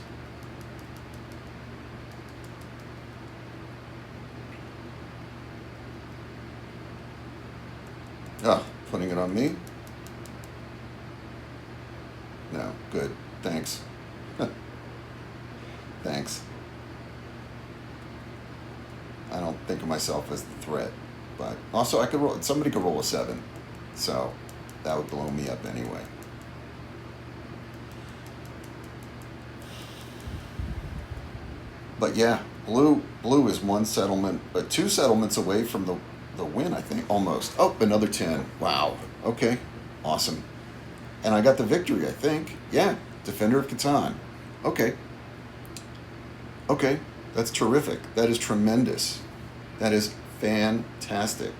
Oh, putting it on me? No, good. Thanks. Thanks. I don't think of myself as the threat, but also I could roll. Somebody could roll a 7, so that would blow me up anyway. But yeah, blue is 1 settlement, but 2 settlements away from the win, I think, almost. Oh, another 10. Wow. Okay. Awesome. And I got the victory, I think. Yeah. Defender of CATAN. Okay. Okay. That's terrific. That is tremendous. That is fantastic.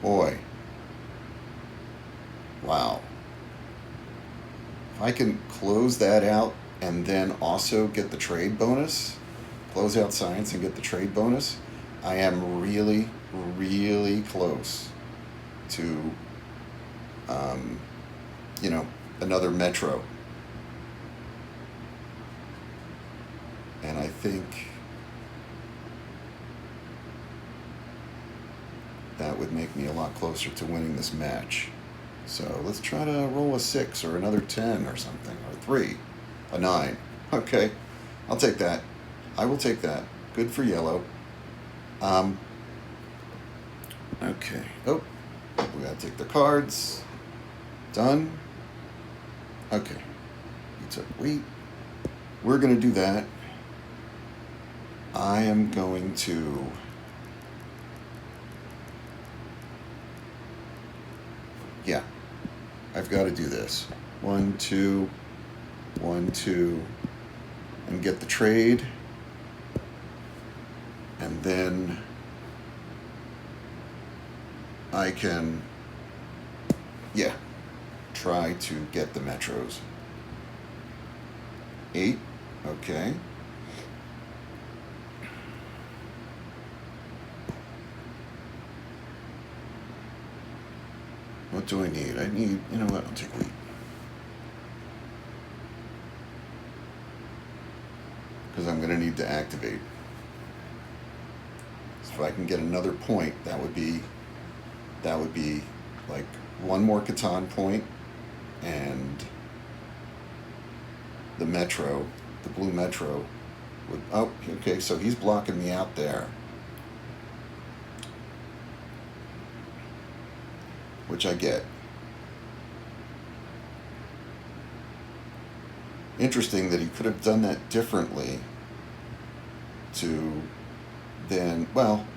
Boy. Wow. If I can close that out and then also get the trade bonus, close out science and get the trade bonus, I am really, really close to, another metro. And I think that would make me a lot closer to winning this match. So let's try to roll a 6 or another 10 or something, or 3, a 9. Okay, I'll take that. I will take that. Good for yellow. Okay. Oh, we gotta take the cards. Done. Okay. You took wheat. We're gonna do that. I am going to... Yeah. I've got to do this. 1, 2, 1, 2, and get the trade. And then I can, try to get the metros. 8, okay. What do I need? I need, you know what, I'll take wheat. Because I'm going to need to activate. So if I can get another point, that would be like 1 more CATAN point, and the metro, the blue metro would, oh, okay, so he's blocking me out there. Which I get. Interesting that he could have done that differently to then,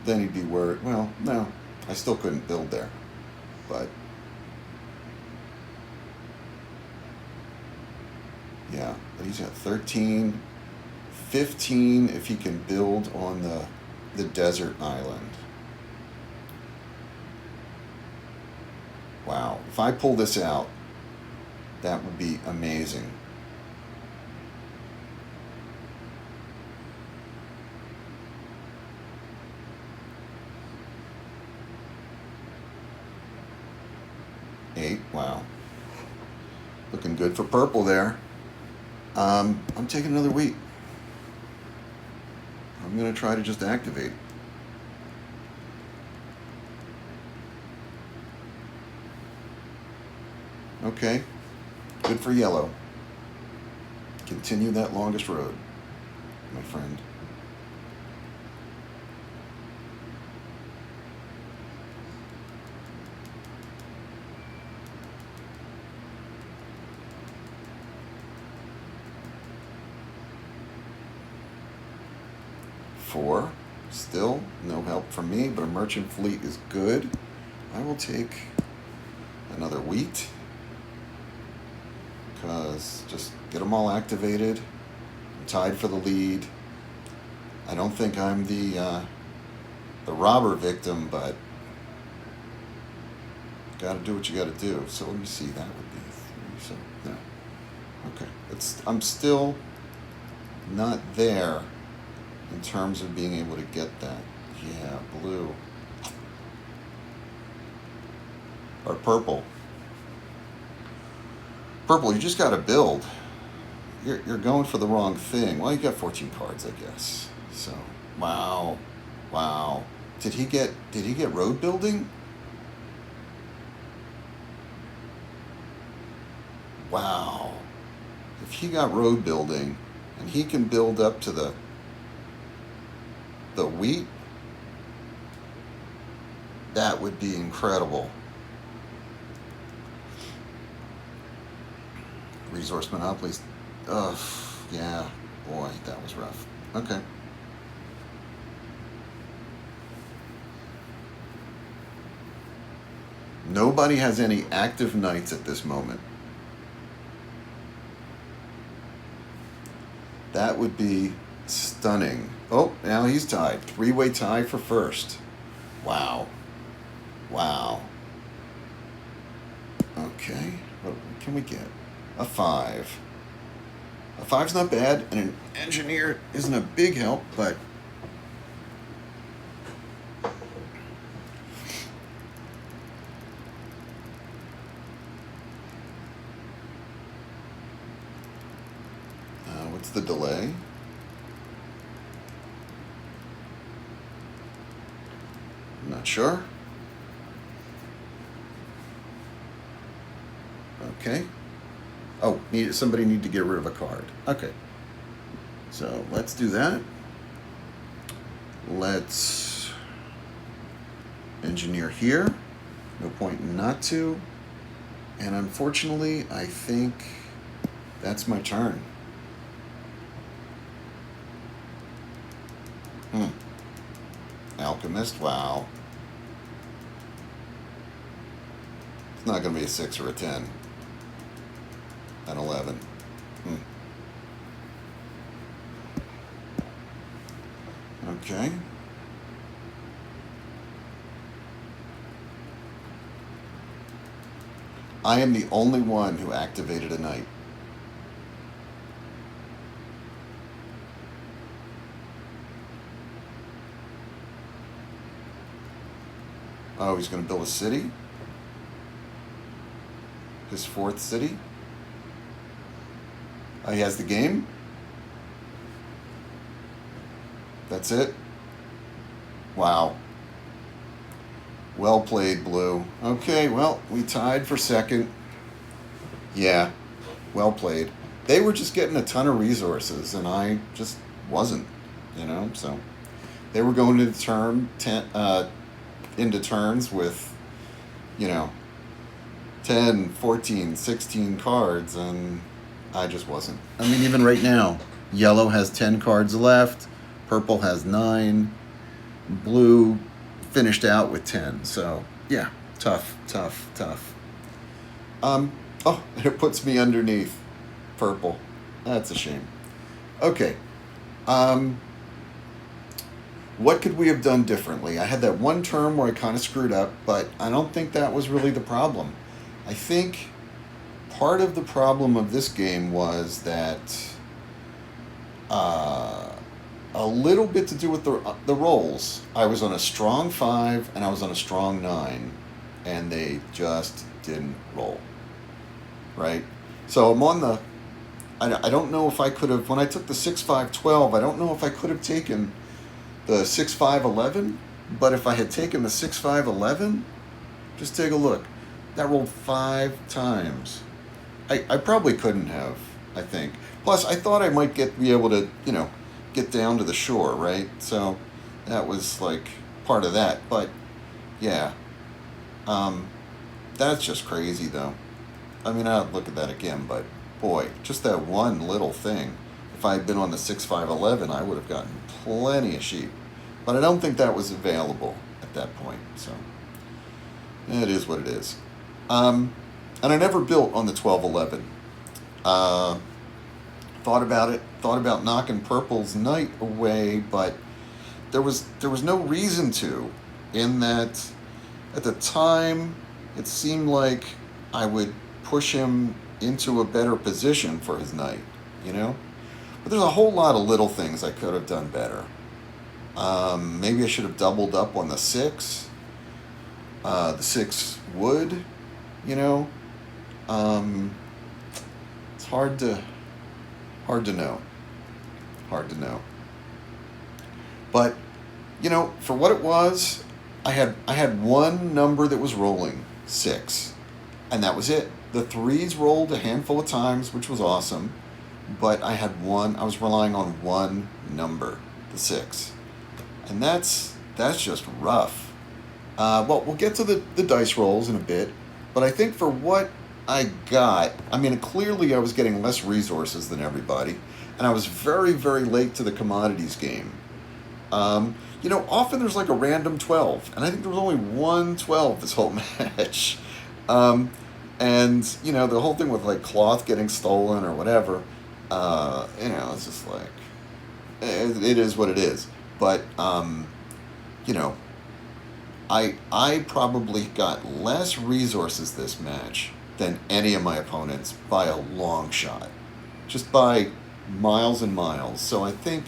then he'd be worried. Well, no, I still couldn't build there. But, yeah, but he's got 13, 15 if he can build on the desert island. Wow, if I pull this out, that would be amazing. Eight, wow. Looking good for purple there. I'm taking another wheat. I'm going to try to just activate. Okay. Good for yellow. Continue that longest road, my friend. Four. Still no help from me, but a merchant fleet is good. I will take another wheat, because just get them all activated. I'm tied for the lead. I don't think I'm the robber victim, but got to do what you got to do. So let me see. That would be three. So no. Okay. I'm still not there in terms of being able to get that. Yeah, blue. Or purple. Purple, you just got to build. You're going for the wrong thing. Well, you got 14 cards, I guess. So, wow. Did he get road building? Wow. If he got road building and he can build up to the wheat, that would be incredible. Resource monopolies. Ugh, yeah, boy, that was rough. Okay. Nobody has any active knights at this moment. That would be stunning. Oh, now he's tied. Three-way tie for first. Wow. Okay, what can we get? A 5. A 5's not bad, and an engineer isn't a big help, but what's the delay? I'm not sure. Okay. Oh, somebody need to get rid of a card. Okay. So let's do that. Let's engineer here. No point not to. And unfortunately, I think that's my turn. Alchemist, wow. It's not going to be a 6 or a 10. An 11. Okay. I am the only one who activated a knight. Oh, he's going to build a city? His 4th city? Oh, he has the game? That's it? Wow. Well played, Blue. Okay, well, we tied for second. Yeah, well played. They were just getting a ton of resources, and I just wasn't, so they were going into turns with, 10, 14, 16 cards, and I just wasn't. I mean, even right now, yellow has 10 cards left, purple has 9, blue finished out with 10. So, yeah, tough. Oh, it puts me underneath purple. That's a shame. Okay. What could we have done differently? I had that one turn where I kind of screwed up, but I don't think that was really the problem. I think part of the problem of this game was that a little bit to do with the rolls. I was on a strong 5 and I was on a strong 9, and they just didn't roll. Right? So I'm on the... I don't know if I could have... When I took the 6-5-12, I don't know if I could have taken the 6-5-11, but if I had taken the 6-5-11, just take a look. That rolled 5 times. I probably couldn't have, I think. Plus, I thought I might be able to, get down to the shore, right? So that was like part of that. But yeah, um, that's just crazy, though. I mean, I'll look at that again, but boy, just that one little thing. If I had been on the 6.511, I would have gotten plenty of sheep. But I don't think that was available at that point. So it is what it is. And I never built on the 1211. Uh, thought about it. Thought about knocking Purple's knight away, but there was no reason to. In that, at the time, it seemed like I would push him into a better position for his knight. You know. But there's a whole lot of little things I could have done better. Maybe I should have doubled up on the 6. The 6 wood, you know. It's hard to know. Hard to know. But, for what it was, I had one number that was rolling, 6. And that was it. The 3s rolled a handful of times, which was awesome. But I was relying on one number, the 6. And that's just rough. Well, we'll get to the dice rolls in a bit. But I think for what I got, clearly I was getting less resources than everybody. And I was very, very late to the commodities game. Often there's like a random 12. And I think there was only one 12 this whole match. And, the whole thing with like cloth getting stolen or whatever, it's just like, it is what it is. But, I probably got less resources this match than any of my opponents by a long shot. Just by miles and miles. So I think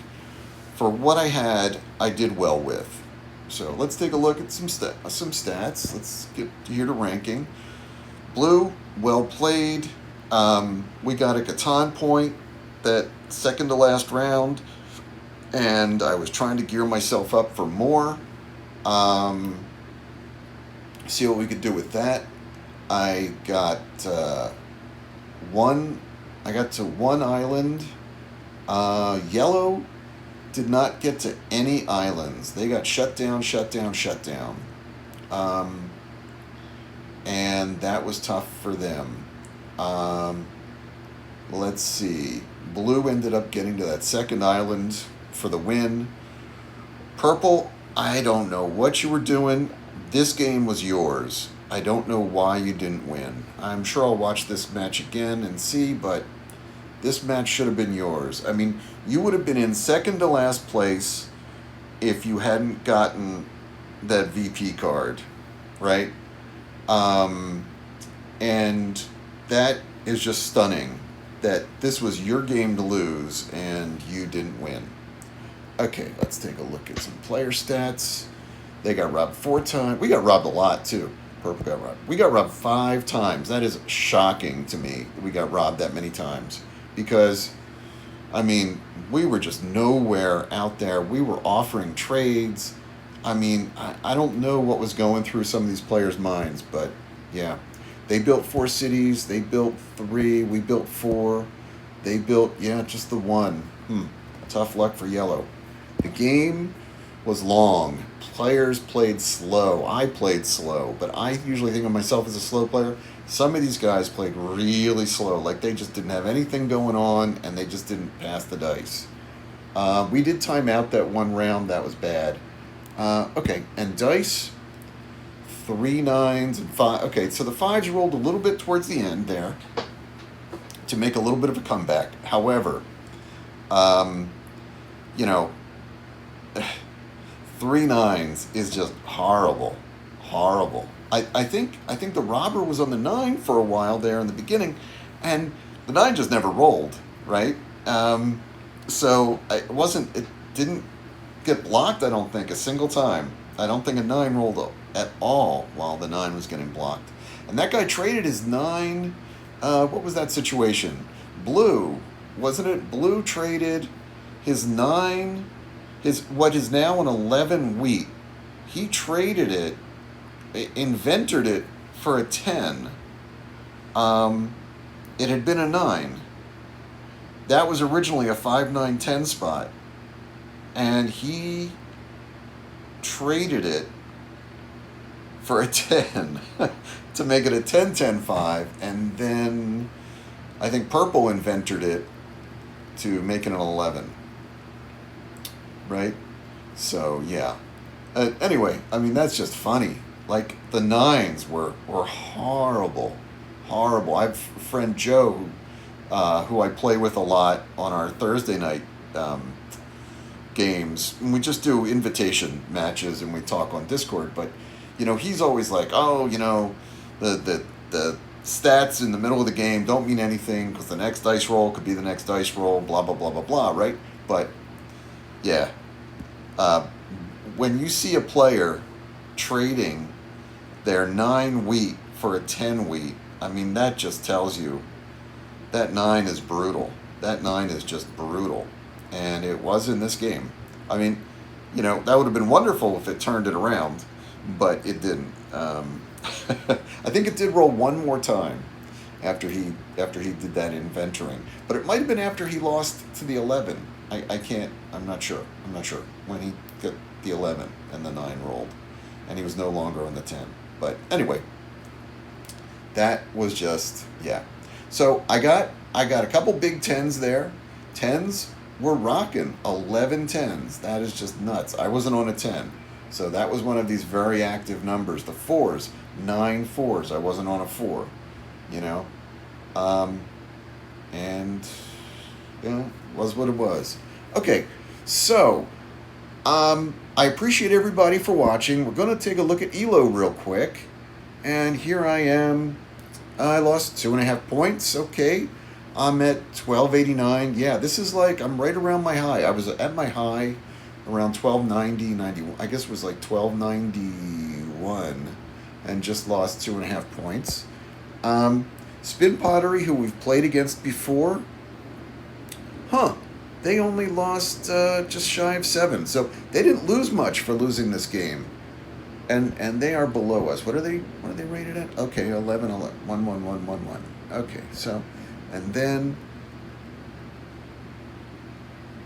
for what I had, I did well with. So let's take a look at some stats. Let's get here to ranking. Blue, well played. We got a CATAN point that second to last round, and I was trying to gear myself up for more. See what we could do with that. I got to one island. Yellow did not get to any islands. They got shut down. And that was tough for them. Let's see. Blue ended up getting to that second island for the win. Purple, I don't know what you were doing. This game was yours. I don't know why you didn't win. I'm sure I'll watch this match again and see, but this match should have been yours. You would have been in second to last place if you hadn't gotten that VP card, right? And that is just stunning that this was your game to lose and you didn't win. Okay, let's take a look at some player stats. They got robbed 4 times. We got robbed a lot, too. Purple got robbed. We got robbed 5 times. That is shocking to me that we got robbed that many times. Because, we were just nowhere out there. We were offering trades. I don't know what was going through some of these players' minds, but yeah. They built 4 cities. They built 3. We built 4. They built, just the 1. Tough luck for yellow. The game was long. Players played slow. I played slow, but I usually think of myself as a slow player. Some of these guys played really slow, like they just didn't have anything going on, and they just didn't pass the dice. We did time out that one round. That was bad. Okay, and dice, 3 9s and 5. Okay, so the 5s rolled a little bit towards the end there to make a little bit of a comeback. However, 3 9s is just horrible. I think the robber was on the 9 for a while there in the beginning, and the 9 just never rolled, right? So it didn't get blocked, I don't think, a single time. I don't think a 9 rolled at all while the 9 was getting blocked. And that guy traded his 9, what was that situation? Blue, wasn't it? Blue traded his 9, what is now an 11 wheat. He traded it, invented it for a 10. It had been a 9. That was originally a 5, 9, 10 spot. And he traded it for a 10 to make it a 10, 10, 5. And then I think Purple invented it to make it an 11. Right? So, yeah. Anyway, I mean, that's just funny. Like, the 9s were horrible. Horrible. I have a friend, Joe, who I play with a lot on our Thursday night games. And we just do invitation matches and we talk on Discord. But, he's always like, oh, the stats in the middle of the game don't mean anything because the next dice roll could be the next dice roll, blah, blah, blah, blah, blah, right? But, yeah. When you see a player trading their 9 wheat for a 10 wheat, I mean, that just tells you that 9 is brutal. That 9 is just brutal. And it was in this game. I mean, that would have been wonderful if it turned it around, but it didn't. I think it did roll one more time after he did that inventoring. But it might have been after he lost to the 11. I'm not sure when he got the 11 and the 9 rolled and he was no longer on the 10. But anyway, that was just, yeah. So I got a couple big 10s there. 10s were rocking 11 10s. That is just nuts. I wasn't on a 10. So that was one of these very active numbers. The 4s, 9 4s. I wasn't on a 4, and was what it was. Okay, so I appreciate everybody for watching. We're going to take a look at ELO real quick. And here I am. I lost 2.5 points. Okay, I'm at 1289. Yeah, this is like, I'm right around my high. I was at my high around 1290, 91. I guess it was like 1291 and just lost 2.5 points. Spin Pottery, who we've played against before, they only lost just shy of 7. So they didn't lose much for losing this game. And they are below us. What are they rated at? Okay, 11, 1, 1, 1, 1, 1. Okay, so, and then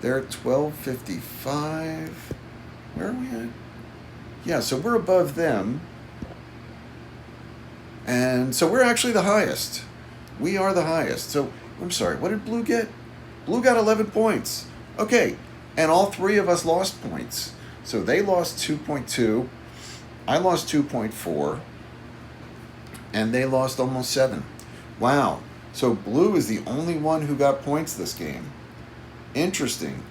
they're at 1255. Where are we at? Yeah, so we're above them. And so we're actually the highest. We are the highest. So, I'm sorry, what did Blue get? Blue got 11 points. Okay, and all 3 of us lost points. So they lost 2.2. I lost 2.4. And they lost almost 7. Wow. So Blue is the only one who got points this game. Interesting.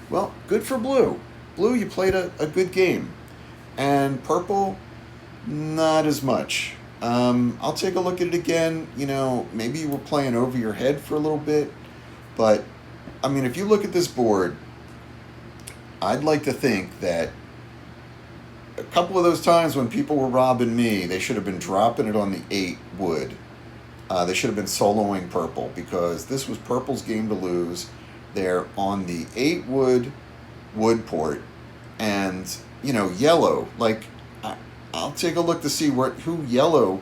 Well, good for Blue. Blue, you played a good game. And Purple, not as much. I'll take a look at it again. Maybe you were playing over your head for a little bit. But, I mean, if you look at this board, I'd like to think that a couple of those times when people were robbing me, they should have been dropping it on the 8 wood. They should have been soloing Purple because this was Purple's game to lose. They're on the 8 wood port. And, Yellow, like, I'll take a look to see who Yellow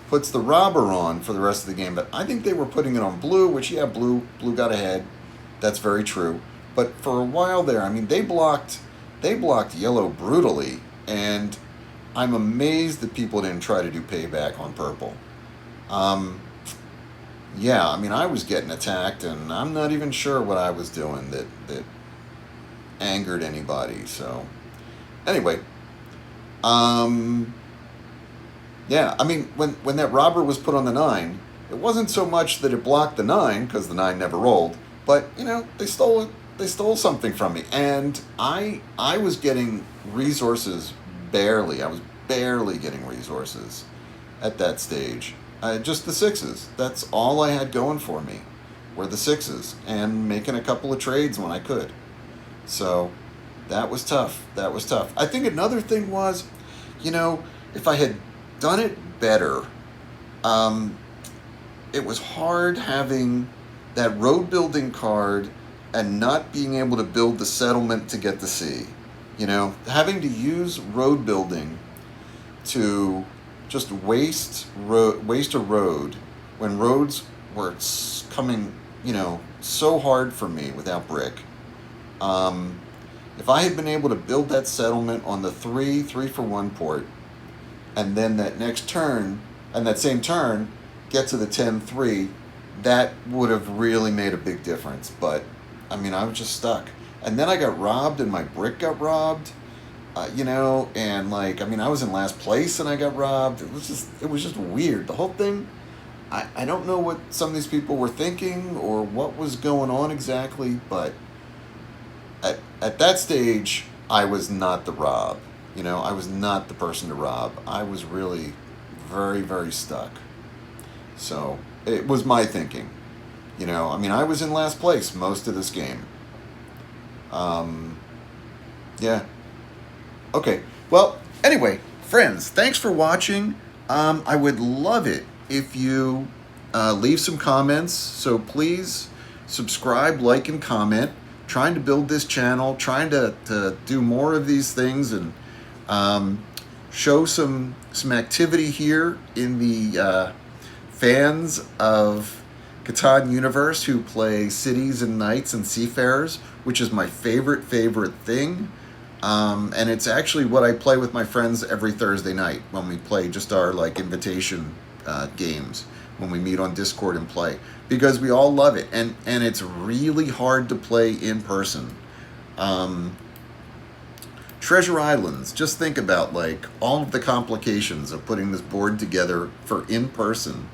puts the robber on for the rest of the game. But I think they were putting it on Blue, which, yeah, Blue got ahead. That's very true. But for a while there, I mean, they blocked Yellow brutally. And I'm amazed that people didn't try to do payback on Purple. Yeah, I mean, I was getting attacked, and I'm not even sure what I was doing that angered anybody. So, anyway, yeah, I mean, when that robber was put on the 9, it wasn't so much that it blocked the 9 because the 9 never rolled, but they stole it. They stole something from me, and I was getting resources barely. I was barely getting resources at that stage. Just the 6s. That's all I had going for me, were the 6s, and making a couple of trades when I could. So that was tough. I think another thing was, if I had done it better, it was hard having that road building card and not being able to build the settlement to get the sea. Having to use road building to just waste a road when roads were coming, so hard for me without brick. Um, if I had been able to build that settlement on the three for one port, and then that next turn, and that same turn, get to the 10-3, that would have really made a big difference. But, I mean, I was just stuck. And then I got robbed, and my brick got robbed, and like, I mean, I was in last place and I got robbed. It was just weird. The whole thing, I don't know what some of these people were thinking or what was going on exactly, but at that stage, I was not the rob. I was not the person to rob. I was really very, very stuck. So it was my thinking. I mean, I was in last place most of this game. Um, yeah. Okay. Well, anyway, friends, thanks for watching. I would love it if you leave some comments. So please subscribe, like, and comment. Trying to build this channel, trying to do more of these things, and show some activity here in the fans of Catan universe who play cities and knights and seafarers, which is my favorite thing. And it's actually what I play with my friends every Thursday night when we play just our like invitation games, when we meet on Discord and play, because we all love it, and it's really hard to play in person. Treasure Islands, just think about like all of the complications of putting this board together for in person,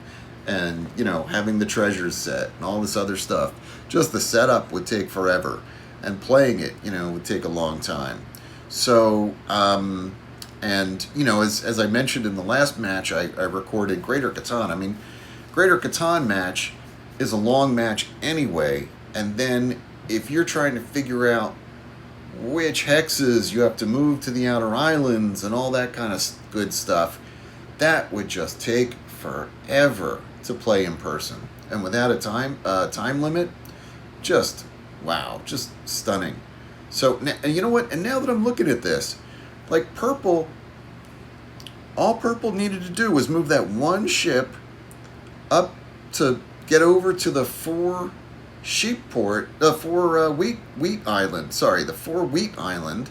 and having the treasures set and all this other stuff. Just the setup would take forever, and playing it would take a long time. So and as I mentioned in the last match, I recorded Greater Catan. I mean, Greater Catan match is a long match anyway, and then if you're trying to figure out which hexes you have to move to the outer islands and all that kind of good stuff, that would just take forever to play in person, and without a time limit, just wow, just stunning. So you know what? And now that I'm looking at this, like purple, all purple needed to do was move that one ship up to get over to the four wheat island,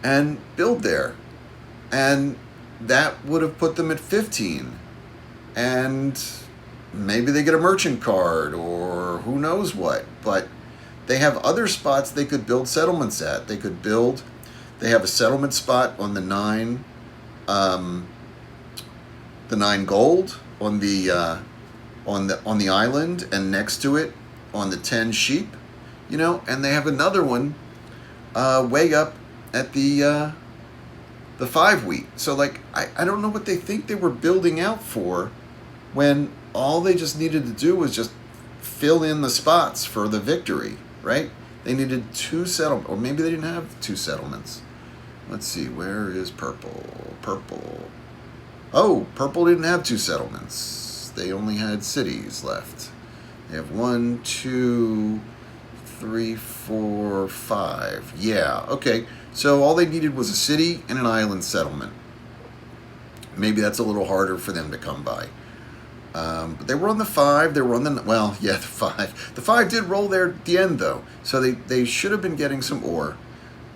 and build there, and that would have put them at 15, and maybe they get a merchant card or who knows what, but they have other spots they could build settlements at. They have a settlement spot on the 9 gold on the island, and next to it on the 10 sheep, and they have another one way up at the 5 wheat. So like I don't know what they think they were building out for, when all they just needed to do was just fill in the spots for the victory, right? They needed 2 settlements, or maybe they didn't have 2 settlements. Let's see, where is purple? Oh, purple didn't have 2 settlements. They only had cities left. They have 1, 2, 3, 4, 5. Yeah, okay. So all they needed was a city and an island settlement. Maybe that's a little harder for them to come by. But they were on the 5. They were on the 5. The 5 did roll there at the end though, so they should have been getting some ore.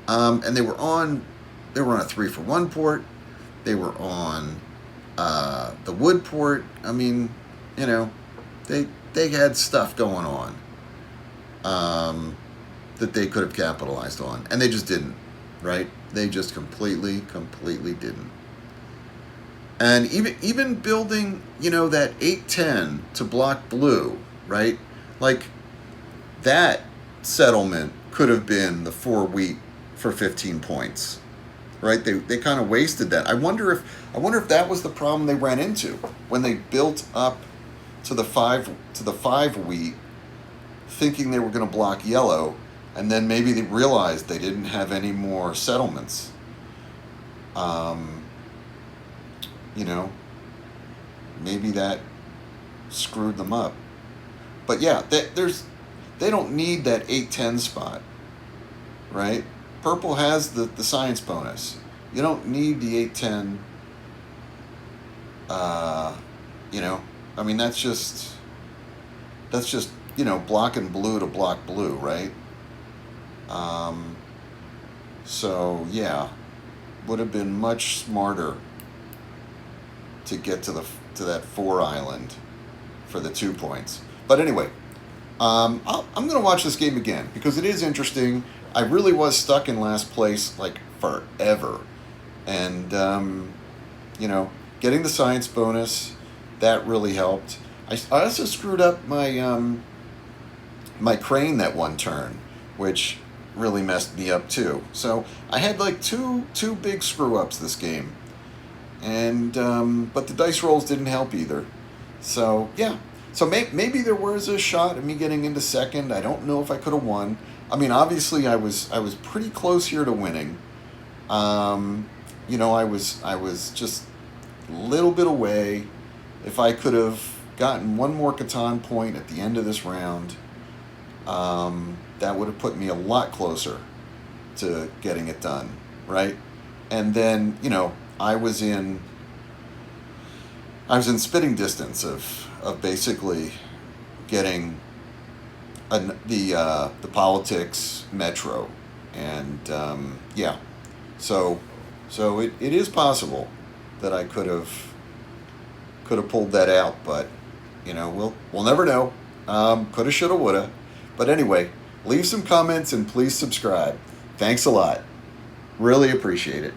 And they were on a 3-for-1 port. They were on the wood port. I mean, they had stuff going on that they could have capitalized on, and they just didn't, right? They just completely didn't. And even building, that 8-10 to block blue, right? Like that settlement could have been the 4 wheat for 15 points, right? They kind of wasted that. I wonder if that was the problem they ran into when they built up to the 5 wheat, thinking they were going to block yellow, and then maybe they realized they didn't have any more settlements. Maybe that screwed them up. But yeah, they don't need that 8-10 spot, right? Purple has the science bonus. You don't need the 8-10 Uh, you know, I mean that's just blocking blue to block blue, right? Um, so yeah, would have been much smarter to get to that 4 island for the 2 points. But anyway, I'm going to watch this game again because it is interesting. I really was stuck in last place like forever, and getting the science bonus that really helped. I also screwed up my crane that one turn, which really messed me up too. So I had like two big screw ups this game, and but the dice rolls didn't help either. So yeah, so maybe there was a shot at me getting into second. I don't know if I could have won. I mean, obviously I was pretty close here to winning. I was just a little bit away. If I could have gotten one more Catan point at the end of this round, that would have put me a lot closer to getting it done, right? And then I was in spitting distance of basically getting the politics metro, and yeah, so it is possible that I could have pulled that out, but we'll never know. Coulda, shoulda, woulda. But anyway, leave some comments and please subscribe. Thanks a lot. Really appreciate it.